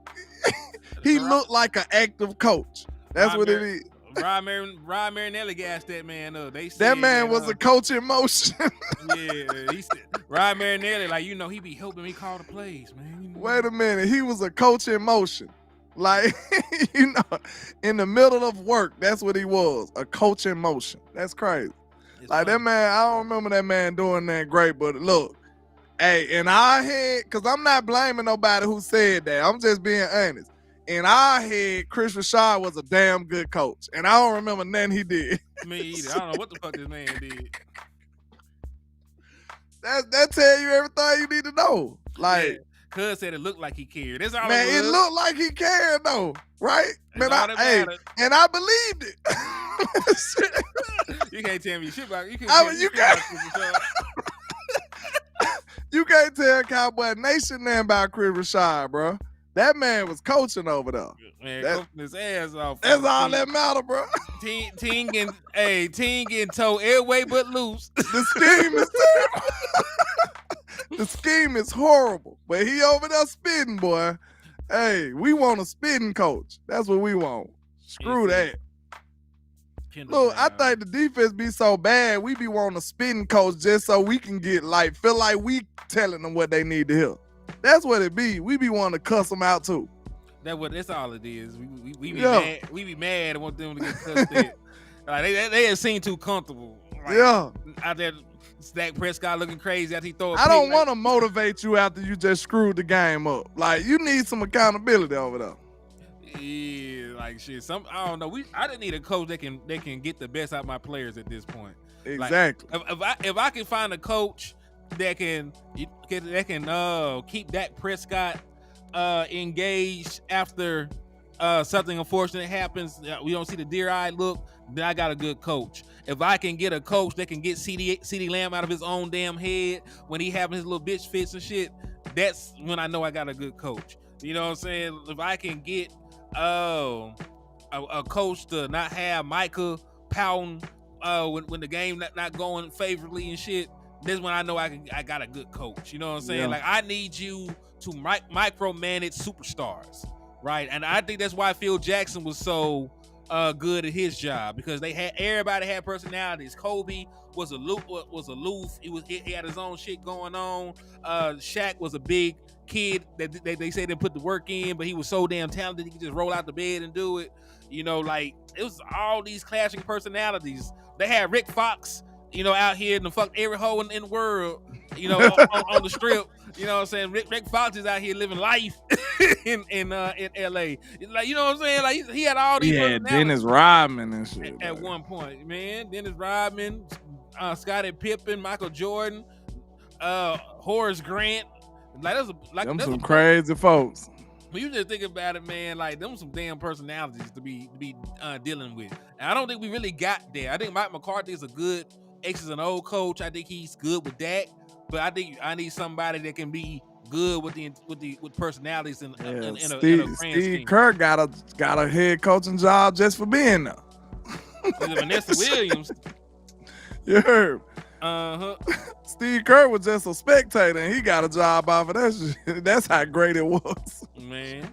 he looked like an active coach. That's what it is. Rod Marinelli gassed that man up. They said that man was a coach in motion. Yeah, Rod Marinelli, like, you know, he be helping me call the plays, man. You know? Wait a minute, he was a coach in motion. Like, you know, in the middle of work, that's what he was, a coach in motion. That's crazy. Like, that man, I don't remember that man doing that great, but look, hey, in our head, because I'm not blaming nobody who said that. I'm just being honest. In our head, Chris Rashad was a damn good coach. And I don't remember nothing he did. Me either. I don't know what the fuck this man did. That tell you everything you need to know. Like, Cuz said it looked like he cared. That's all man, it looked like he cared though, right? That's Man, and I believed it. You can't tell me shit about it. You can't tell Cowboy Nation nothing about Chris Rashad, bro. That man was coaching over there. Man, coaching his ass off. That's all that matter, bro. Team getting told every way but loose. The scheme is terrible. The scheme is horrible. But he over there spitting, boy. Hey, we want a spitting coach. That's what we want. Screw that. Look, I think the defense be so bad, we be wanting a spitting coach just so we can get feel like we telling them what they need to hear. That's what it be. We be wanting to cuss them out too. That's all it is. We be mad. We be mad and want them to get cussed at. Like they ain't seem too comfortable. Like, out there, Dak Prescott looking crazy after he throw a pick. I don't want to motivate you after you just screwed the game up. Like, you need some accountability over there. Yeah, like shit. I don't know. I didn't need a coach that can get the best out of my players at this point. Exactly. Like, if I can find a coach that can keep Dak Prescott engaged after something unfortunate happens, we don't see the deer-eyed look, then I got a good coach. If I can get a coach that can get CeeDee Lamb out of his own damn head when he having his little bitch fits and shit, that's when I know I got a good coach. You know what I'm saying? If I can get a coach to not have Micah pouting when the game not going favorably and shit, this when I know I got a good coach. You know what I'm saying? Yeah. Like, I need you to micromanage superstars, right? And I think that's why Phil Jackson was so good at his job because everybody had personalities. Kobe was aloof. He had his own shit going on. Shaq was a big kid that they say they put the work in, but he was so damn talented he could just roll out the bed and do it. You know, like it was all these clashing personalities. They had Rick Fox, you know, out here and fuck every hoe in the world, you know, on the strip. You know what I'm saying? Rick Fox is out here living life in LA. Like, you know what I'm saying? Like he had all these. Yeah, Dennis Rodman and shit. At one point, man. Dennis Rodman, Scottie Pippen, Michael Jordan, Horace Grant. Them some crazy folks. When you just think about it, man, like them some damn personalities to be dealing with. And I don't think we really got there. I think Mike McCarthy is a good X's and O coach. I think he's good with that. But I think I need somebody that can be good with personalities in a grand scheme. Kerr got a head coaching job just for being there. Vanessa Williams. You heard? Uh-huh. Steve Kerr was just a spectator and he got a job off of that shit. That's how great it was. Man.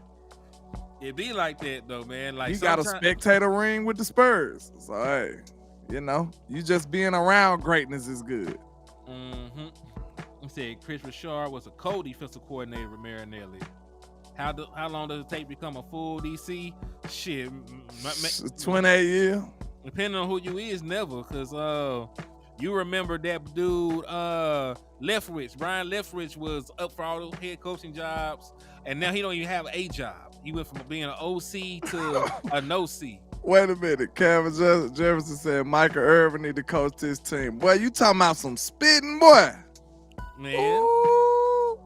It be like that though, man. Like he got a spectator ring with the Spurs. So hey, you know, you just being around greatness is good. Mm-hmm. He said Chris Richard was a co-defensive coordinator with Marinelli. How long does it take to become a full DC? Shit, 28 years. Depending on who you is, never. Cause you remember that dude Leftwich. Brian Leftwich was up for all those head coaching jobs, and now he don't even have a job. He went from being an OC to a no-C. Wait a minute. Kevin Jefferson said Michael Irvin need to coach this team. Boy, you talking about some spitting, boy. Man. Ooh,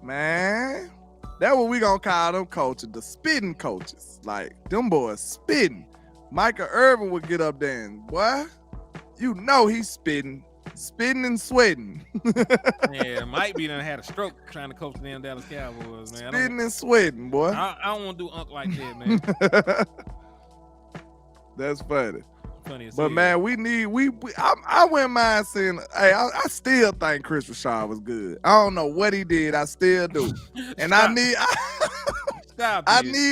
man. That's what we gonna call them coaches, the spitting coaches. Like, them boys spitting. Michael Irvin would get up there and, boy, you know he's spitting and sweating. Yeah, Mike be done had a stroke trying to coach the damn Dallas Cowboys, man. Spitting and sweating, boy. I don't want to do unk like that, man. That's funny. But man, I wouldn't mind saying, hey, I still think Chris Richard was good. I don't know what he did, I still do. And I need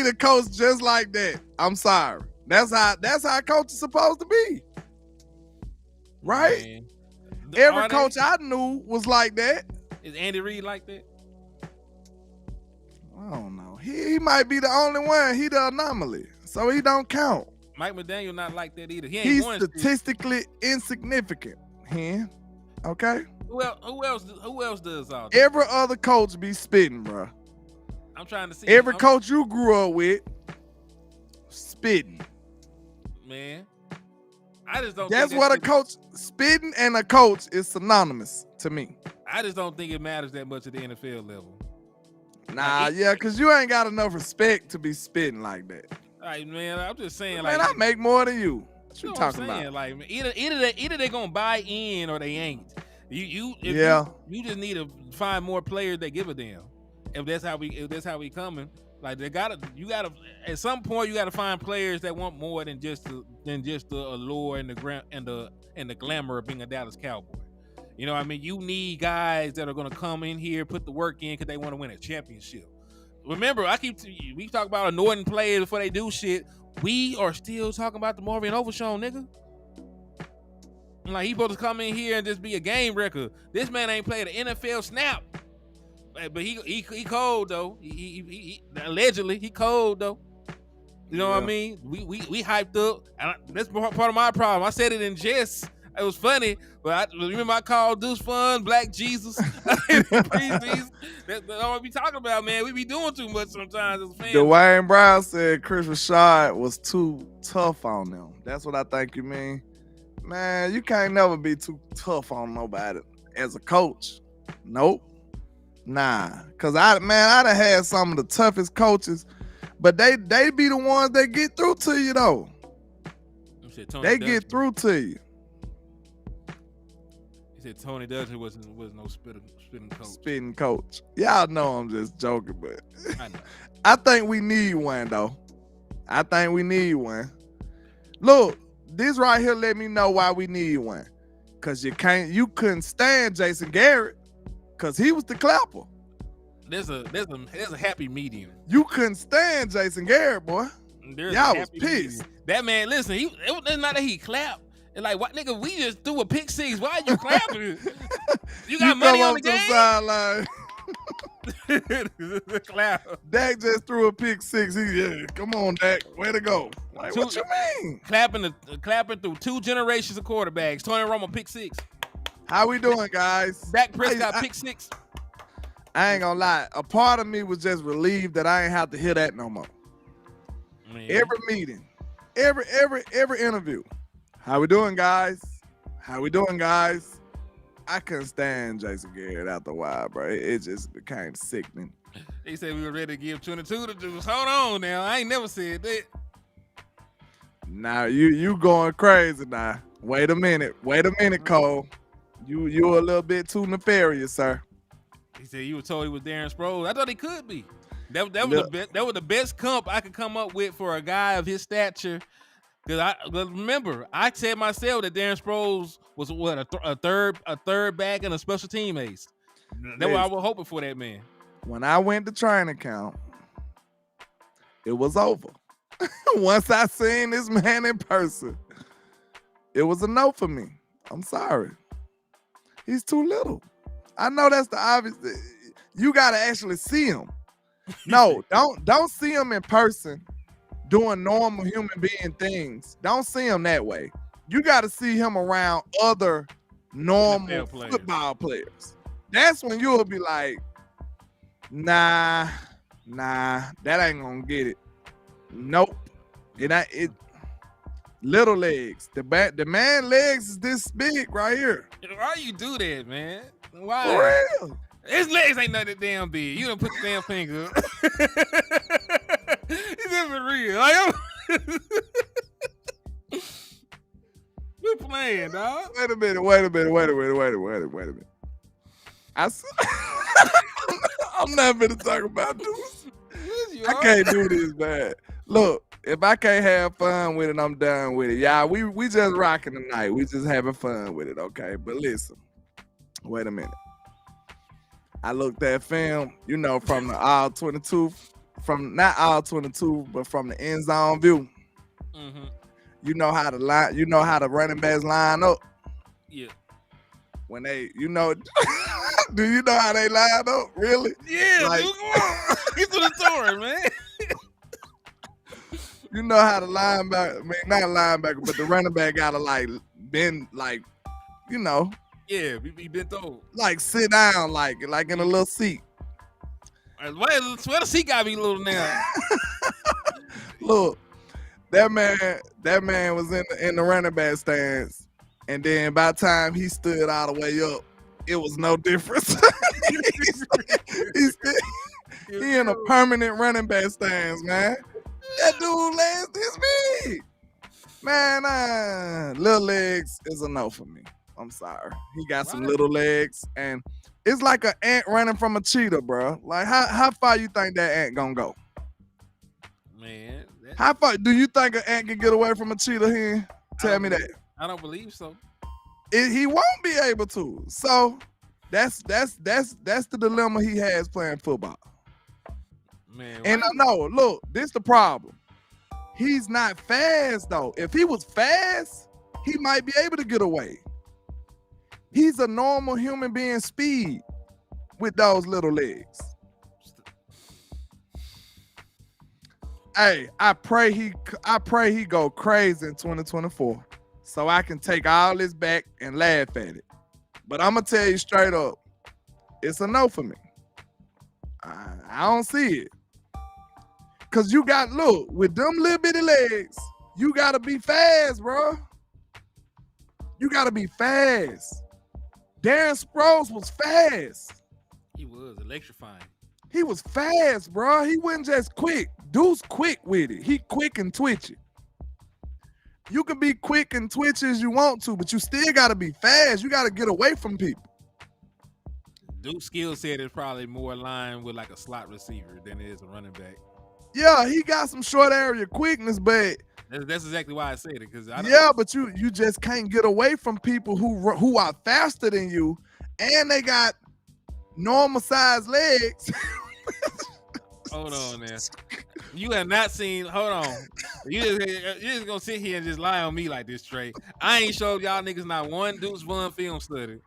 a coach just like that. I'm sorry. That's how a coach is supposed to be. Right? Man. Every coach I knew was like that. Is Andy Reid like that? I don't know. He might be the only one. He the anomaly. So he don't count. Mike McDaniel not like that either. He's statistically insignificant. Okay? Who else does all that? Every other coach be spitting, bro. I'm trying to see. Every coach you grew up with, spitting. Man. I just don't That's think what a coach, spitting and a coach is synonymous to me. I just don't think it matters that much at the NFL level. Nah, yeah, because you ain't got enough respect to be spitting like that. All right, man, I'm just saying, man, I make more than you. What you talking about? Like, either they gonna buy in or they ain't. You just need to find more players that give a damn. If that's how we coming, like you gotta at some point you gotta find players that want more than just the allure and the glamour of being a Dallas Cowboy. You know what I mean? You need guys that are gonna come in here, put the work in because they want to win a championship. Remember, we talk about anointing players before they do shit. We are still talking about the Marvin Overshown, nigga. Like, he supposed to come in here and just be a game wrecker. This man ain't played an NFL snap. But he cold, though. He allegedly, he cold, though. You know what I mean? We hyped up. And that's part of my problem. I said it in jest. It was funny, but I remember I called Deuce Fun, Black Jesus, in the preseason. That's what we talking about, man. We be doing too much sometimes as fans. Dwayne Brown said Chris Richard was too tough on them. That's what I think you mean. Man, you can't never be too tough on nobody as a coach. Nope. Nah. Because I done had some of the toughest coaches, but they be the ones that get through to you, though. They get through to you. He said Tony Dungy was no spitting coach. Spitting coach. Y'all know I'm just joking, but I know. I think we need one, though. I think we need one. Look, this right here let me know why we need one. Cause you couldn't stand Jason Garrett, cause he was the clapper. There's a happy medium. You couldn't stand Jason Garrett, boy. There's Y'all a was happy pissed. medium. That man, listen, it's not that he clapped. It's like, what, nigga, we just threw a pick six. Why are you clapping? You got money on the to the game? sideline. Clap. Dak just threw a pick six. Come on, Dak. Way to go. Like, what you mean? Clapping through 2 generations of quarterbacks. Tony Romo pick six. How we doing, guys? Dak Prescott pick six. I ain't gonna lie. A part of me was just relieved that I ain't have to hear that no more. Man. Every meeting, every interview. How we doing, guys? How we doing, guys? I couldn't stand Jason Garrett after a while, bro. It just became sickening. They said we were ready to give 22 to Juice. Hold on now. I ain't never said that. Now you going crazy now. Wait a minute, Cole. You a little bit too nefarious, sir. He said you were told he was Darren Sproles. I thought he could be. That was the best comp I could come up with for a guy of his stature. Because remember, I said myself that Darren Sproles was what a third back and a special team ace. That's what I was hoping for that man. When I went to training camp, it was over. Once I seen this man in person, it was a no for me. I'm sorry. He's too little. I know that's the obvious. You gotta actually see him. No, don't see him in person doing normal human being things. Don't see him that way. You gotta see him around other normal football players. That's when you'll be like, nah, that ain't gonna get it. Nope. It little legs. The man legs is this big right here. Why you do that, man? Why? For real. His legs ain't nothing damn big. You done put the damn finger up. He's even real. Like, we playing, dog. Wait a minute. I'm not gonna talk about this. I can't do this, man. Look, if I can't have fun with it, I'm done with it. Y'all, we just rocking tonight. We just having fun with it, okay? But listen, wait a minute. I looked at film, from the all 22, from not all 22, but from the end zone view. Mm-hmm. You know how the running backs line up. Yeah. When they, do you know how they line up? Really? Yeah, like, dude, come on. Get to the story, man. You know how the linebacker, not linebacker, but the running back gotta bend, Yeah, be bent over. Like sit down, like in a little seat. Where the seat gotta be little now? Look, that man was in the running back stands, and then by the time he stood all the way up, it was no difference. He in a permanent running back stands, man. That dude legs this big. Man, little legs is a no for me. I'm sorry. He got some little legs, and it's like an ant running from a cheetah, bro. Like, how far you think that ant gonna go? Man. How far do you think an ant can get away from a cheetah here? Tell me that. I don't believe so. He won't be able to. So that's the dilemma he has playing football. Man, and no, look, this the problem. He's not fast though. If he was fast, he might be able to get away. He's a normal human being speed with those little legs. Hey, I pray he go crazy in 2024 so I can take all this back and laugh at it. But I'm gonna tell you straight up, it's a no for me. I don't see it. Cause look, with them little bitty legs, you gotta be fast, bro. You gotta be fast. Darren Sproles was fast. He was electrifying. He was fast, bro. He wasn't just quick. Dude's quick with it. He quick and twitchy. You can be quick and twitchy as you want to, but you still gotta be fast. You gotta get away from people. Dude's skill set is probably more aligned with like a slot receiver than it is a running back. Yeah, he got some short area quickness, but that's exactly why I said it. But you just can't get away from people who are faster than you, and they got normal sized legs. Hold on now. You have not seen. Hold on. You just gonna sit here and just lie on me like this, Trey. I ain't showed y'all niggas not one Deuce Vaughn film study.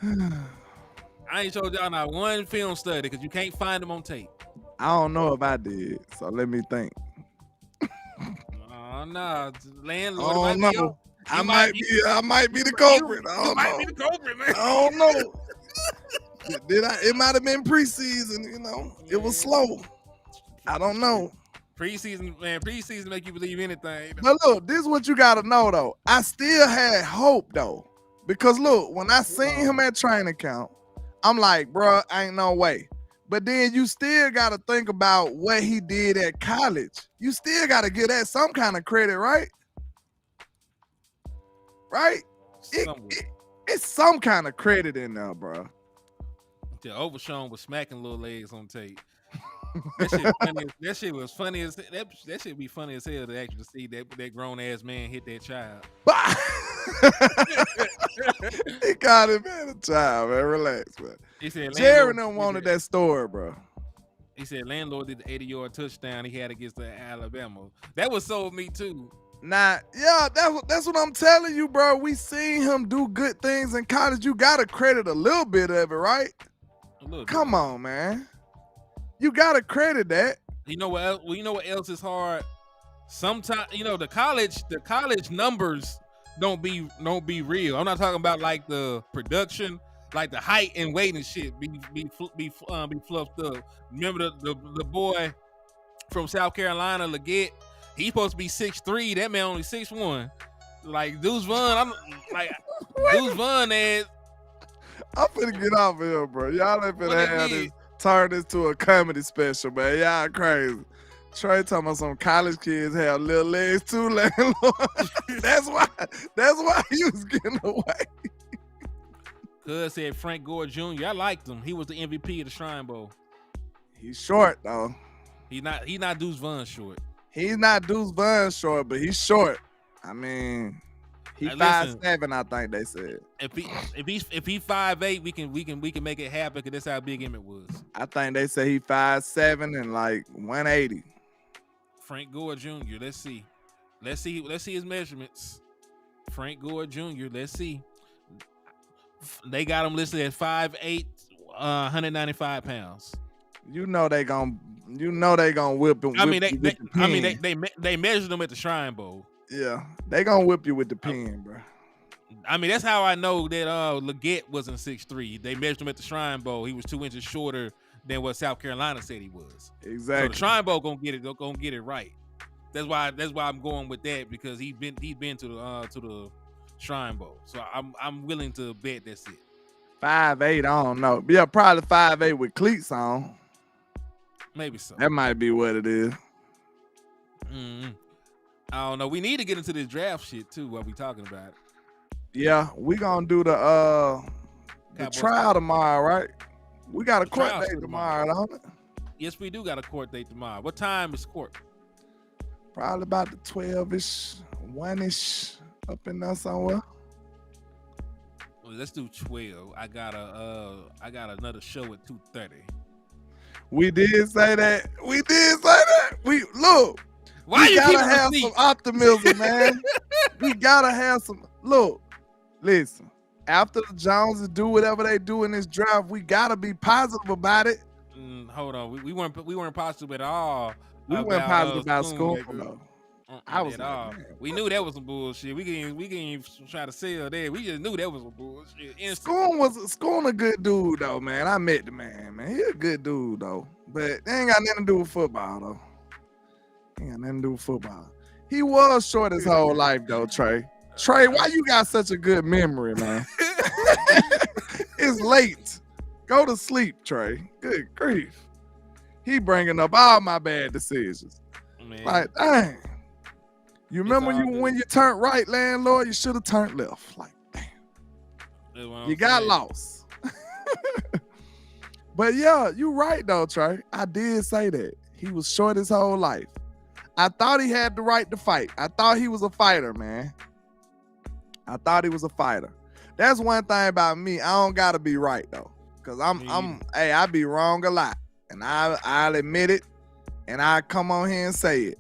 I ain't showed y'all not one film study because you can't find them on tape. I don't know if I did, so let me think. Oh no, landlord. I don't know. I might be the culprit. I don't know. Be the culprit, man. I don't know. It might have been preseason, you know. It was slow. I don't know. Preseason, man. Preseason make you believe anything. But look, this is what you gotta know though. I still had hope though. Because look, when I seen him at training camp, I'm like, bro, ain't no way. But then you still gotta think about what he did at college. You still gotta give that some kind of credit, right? Right? It's some kind of credit in there, bro. Yeah, Overshown was smacking little legs on tape. That shit funny. That shit was funny as that shit be funny as hell to actually see that grown ass man hit that child. He caught him at a child, man. Relax, man. He said Jerry done wanted that story, bro. He said landlord did the 80-yard touchdown he had against the Alabama. That was sold me too. Nah, yeah, that's what I'm telling you, bro. We seen him do good things in college. You gotta credit a little bit of it, right? Come on, man. You gotta credit that. You know what else? Well, you know what else is hard? Sometimes, you know, the college numbers don't be real. I'm not talking about like the production, like the height and weight and shit be fluffed up. Remember the boy from South Carolina, Leggett? He's supposed to be 6'3". That man only 6'1". Like Deuce Vaughn, Deuce Vaughn is. I'm finna get off of here, bro. Y'all ain't finna have this, turn this to a comedy special, man. Y'all crazy. Trey talking about some college kids have little legs too, landlord. That's why he was getting away. Cuz said Frank Gore Jr. I liked him. He was the MVP of the Shrine Bowl. He's short though. He's not Deuce Vaughn short. He's not Deuce Vaughn short, but he's short. I mean, he's 5'7", I think they said. If he 5'8", we can make it happen because that's how big Emmett was. I think they say he 5'7" and like 180. Frank Gore Jr. Let's see his measurements. Frank Gore Jr. Let's see. They got him listed at 5'8", 195 pounds. You know they gonna whip him. They measured him at the Shrine Bowl. Yeah, they gonna whip you with the pen, bro. I mean, that's how I know that Leggett wasn't 6'3". They measured him at the Shrine Bowl. He was 2 inches shorter than what South Carolina said he was. Exactly. So the Shrine Bowl gonna get it right. That's why I'm going with that because he's been to the Shrine Bowl. So I'm willing to bet that's it. 5'8", I don't know. Yeah, probably 5'8" with cleats on. Maybe so. That might be what it is. Mm-hmm. I don't know. We need to get into this draft shit too. What we talking about? Yeah, we gonna do the trial tomorrow, right? We got a court date tomorrow, don't it? Yes, we do got a court date tomorrow. What time is court? Probably about the 12-ish, 1-ish, up in there somewhere. Well, let's do 12. I got another show at 2:30. We did say that. We look. Why we gotta have some optimism, man. We gotta have some. Look, listen. After the Joneses do whatever they do in this draft, we gotta be positive about it. Hold on, we weren't positive at all. We weren't positive about school, though. I was like, we knew that was some bullshit. We can't even try to sell that. We just knew that was some bullshit. Schoon a good dude though, man. I met the man. He a good dude though, but they ain't got nothing to do with football though. He was short his whole life though, Trey. Trey, why you got such a good memory, man? It's late. Go to sleep, Trey. Good grief. He bringing up all my bad decisions. Man. Like, dang. You remember when you turned right, landlord, you should have turned left. Like, damn. You got lost. But yeah, you right though, Trey. I did say that. He was short his whole life. I thought he had the right to fight. I thought he was a fighter, man. That's one thing about me. I don't gotta be right though. Cause I be wrong a lot. and I'll admit it, and I come on here and say it.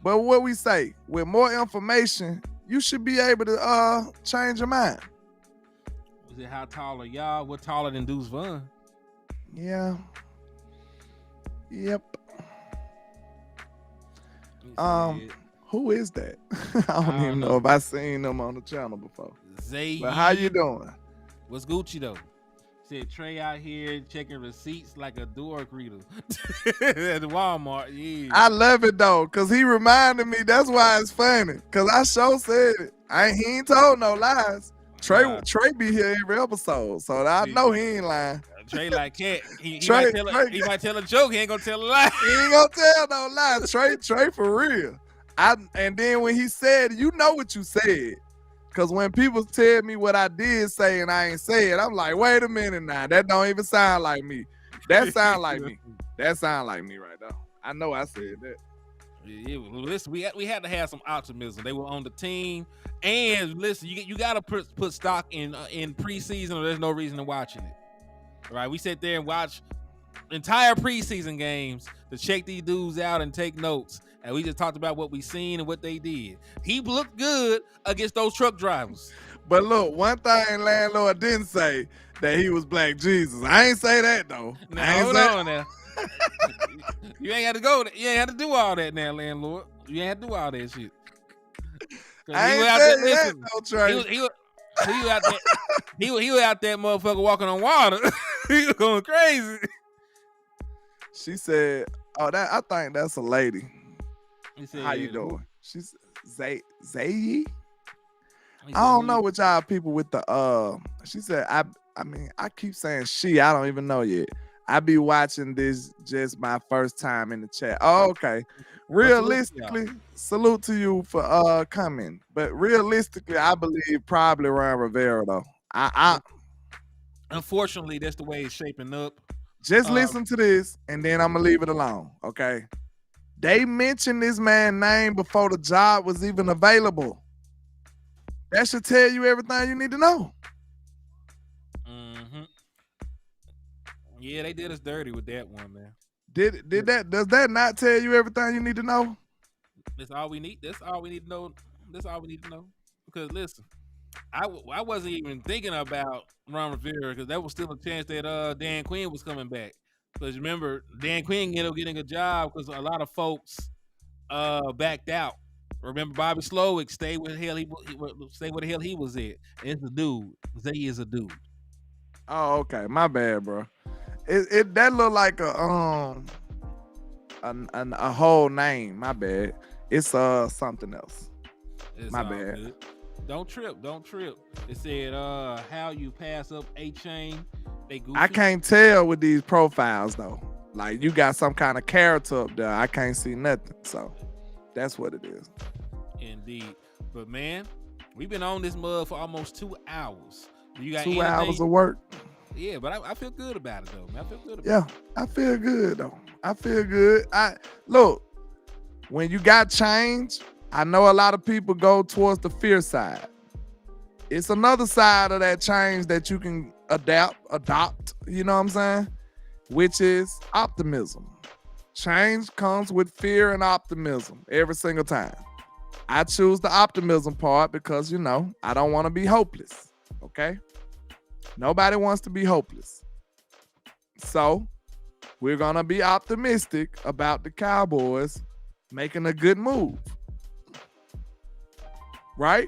But what we say, with more information, you should be able to change your mind. Was it how tall are y'all? What taller than Deuce Vaughn? Yeah. Yep. Who is that? I don't even know if I seen them on the channel before. Zay. But how you doing? What's Gucci though? Said Trey out here checking receipts like a door greeter at Walmart. Yeah. I love it though, cause he reminded me. That's why it's funny. Cause I sure said it. He ain't told no lies. Trey be here every episode, so I know he ain't lying. Trey like cat. He might tell a joke. He ain't gonna tell a lie. He ain't gonna tell no lies. Trey for real. And then when he said, you know what you said. Cause when people tell me what I did say and I ain't say it, I'm like, wait a minute now. That don't even sound like me. That sound like me. That sound like me right now. I know I said that. Yeah, listen, we had to have some optimism. They were on the team, and listen, you got to put stock in preseason, or there's no reason to watching it. All right, we sit there and watch entire preseason games to check these dudes out and take notes. And we just talked about what we seen and what they did. He looked good against those truck drivers. But look, one thing landlord didn't say that he was Black Jesus. I ain't say that though. Now hold on now. You ain't had to go. You ain't had to do all that now, landlord. You ain't had to do all that shit. I ain't saying that though, Trey. He was out there. He was out there, motherfucker, walking on water. He was going crazy. She said, "Oh, that I think that's a lady." He said, "How you doing?" She's Zay. I don't know what y'all people with the She said, I mean, I keep saying she. I don't even know yet. I be watching this just my first time in the chat. Oh, okay. Realistically, salute to you for coming. But realistically, I believe probably Ron Rivera though. Unfortunately, that's the way it's shaping up. Just listen to this, and then I'm gonna leave it alone. Okay. They mentioned this man's name before the job was even available. That should tell you everything you need to know. Mm-hmm. Yeah, they did us dirty with that one, man. Does that not tell you everything you need to know? That's all we need. That's all we need to know. That's all we need to know. Because listen, I wasn't even thinking about Ron Rivera because there was still a chance that Dan Quinn was coming back. Because remember, Dan Quinn ended up getting a job because a lot of folks backed out. Remember, Bobby Slowick stayed where the hell he was at. And it's a dude. Zay is a dude. Oh, okay. My bad, bro. It that look like a whole name. My bad. It's something else. My bad. Good. Don't trip. It said how you pass up A-Chain. They goofy. I can't tell with these profiles though. Like you got some kind of character up there. I can't see nothing. So that's what it is. Indeed. But man, we've been on this mud for almost 2 hours. You got 2 hours of work. Yeah, but I feel good about it though. Man, I feel good about it. I feel good though. I feel good. Look, when you got change, I know a lot of people go towards the fear side. It's another side of that change that you can adopt, you know what I'm saying? Which is optimism. Change comes with fear and optimism every single time. I choose the optimism part because, you know, I don't want to be hopeless, okay? Nobody wants to be hopeless. So we're going to be optimistic about the Cowboys making a good move. Right?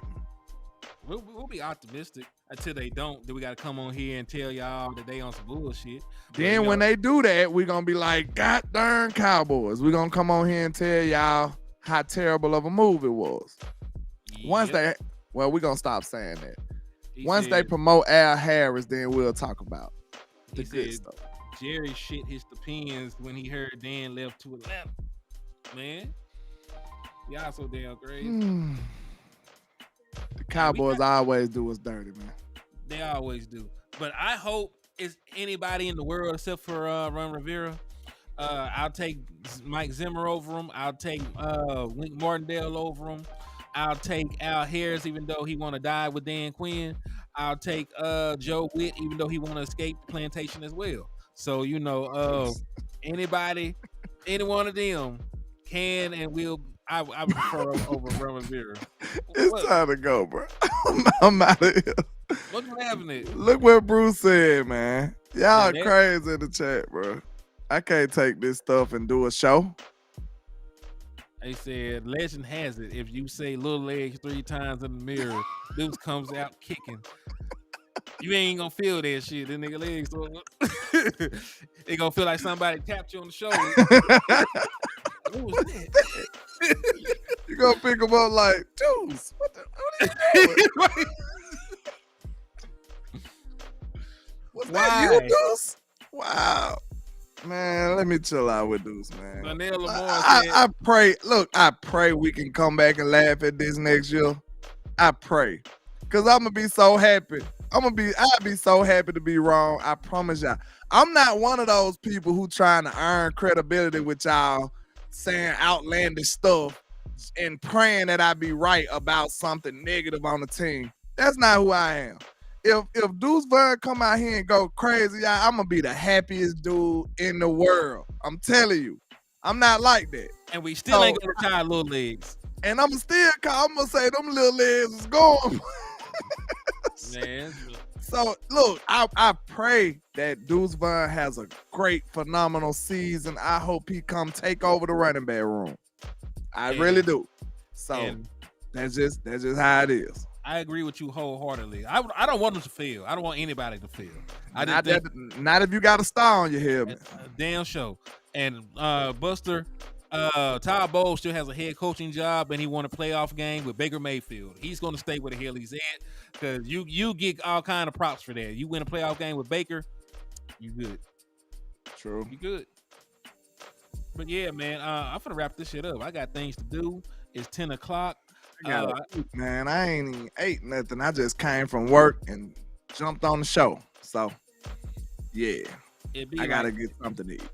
We'll be optimistic until they don't. Then we got to come on here and tell y'all that they on some bullshit. Then when they do that, we're going to be like, God darn Cowboys. We're going to come on here and tell y'all how terrible of a move it was. Yep. We're going to stop saying that. Once they promote Al Harris, then we'll talk about the good stuff. Jerry shit his the pins when he heard Dan left to Atlanta. Man, y'all so damn crazy. The Cowboys always do us dirty, man. They always do. But I hope it's anybody in the world except for Ron Rivera. I'll take Mike Zimmer over him. I'll take Wink Martindale over him. I'll take Al Harris, even though he want to die with Dan Quinn. I'll take Joe Witt, even though he want to escape the plantation as well. So, you know, anybody, any one of them can and will. I prefer over rum and beer. It's What? time to go, bro. I'm out of here. What you laughing at? Look what Bruce said, man. Y'all Yeah, crazy in the chat, bro. I can't take this stuff and do a show. They said, legend has it, if you say little legs 3 times in the mirror, Deuce comes out kicking. You ain't gonna feel that shit. Them nigga legs, so it gonna feel like somebody tapped you on the shoulder. What was that? You gonna pick him up like, Deuce, what are you doing? What's that, you, Deuce? Wow. Man, let me chill out with Deuce, man. Donnell Lamar I pray, look, I pray we can come back and laugh at this next year. I pray. Cause I'm gonna be so happy. I'd be so happy to be wrong. I promise y'all. I'm not one of those people who trying to earn credibility with y'all saying outlandish stuff and praying that I be right about something negative on the team. That's not who I am. If Deuce Vaughn come out here and go crazy, I'm gonna be the happiest dude in the world. I'm telling you, I'm not like that. and we still ain't gonna retire little legs. And I'm gonna say them little legs is gone. Man, So look, I pray that Deuce Vaughn has a great, phenomenal season. I hope he come take over the running back room. I really do. So and that's just how it is. I agree with you wholeheartedly. I don't want him to fail. I don't want anybody to fail. Not if you got a star on your helmet. Damn show. And Buster, Todd Bowles still has a head coaching job, and he won a playoff game with Baker Mayfield. He's going to stay where the hell he's at, because you get all kind of props for that. You win a playoff game with Baker, you good. True. You good. But yeah, man, I'm gonna wrap this shit up. I got things to do. It's 10 o'clock. Man, I ain't even ate nothing. I just came from work and jumped on the show. So yeah, I gotta get something to eat.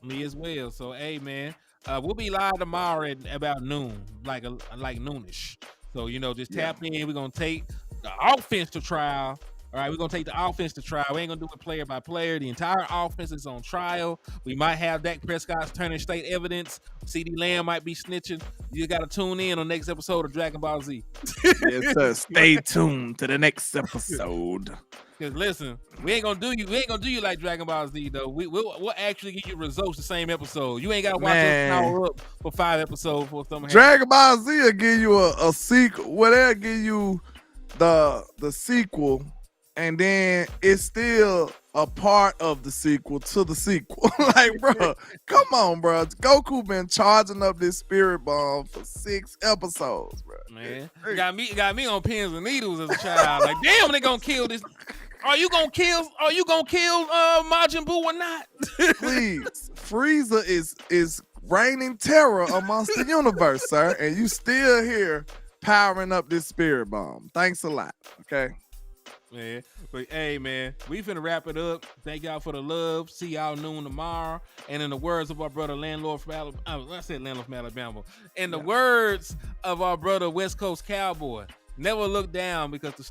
Me as well. So hey, man, we'll be live tomorrow at about noon, like noonish. So just tap in. We're gonna take the offense to trial. All right, we're gonna take the offense to trial. We ain't gonna do it player by player. The entire offense is on trial. We might have Dak Prescott's turning state evidence. CeeDee Lamb might be snitching. You gotta tune in on the next episode of Dragon Ball Z. Yes, sir. Stay tuned to the next episode. Cause listen, we ain't gonna do you like Dragon Ball Z though. We'll actually give you results the same episode. You ain't gotta watch us power up for 5 episodes for something. Dragon Ball Z will give you a sequel. Well, they'll give you the sequel, and then it's still a part of the sequel to the sequel. Like, bro, come on, bro. Goku been charging up this spirit bomb for 6 episodes, bro. Man, got me on pins and needles as a child. Like, damn, they gonna kill this. Are you gonna kill Majin Buu or not? Please, Frieza is reigning terror amongst the universe, sir, and you still here powering up this spirit bomb. Thanks a lot. Okay. Man, but hey, man, we finna wrap it up. Thank y'all for the love. See y'all noon tomorrow. And in the words of our brother Landlord from Alabama, I said Landlord from Alabama. In the words of our brother West Coast Cowboy, never look down because the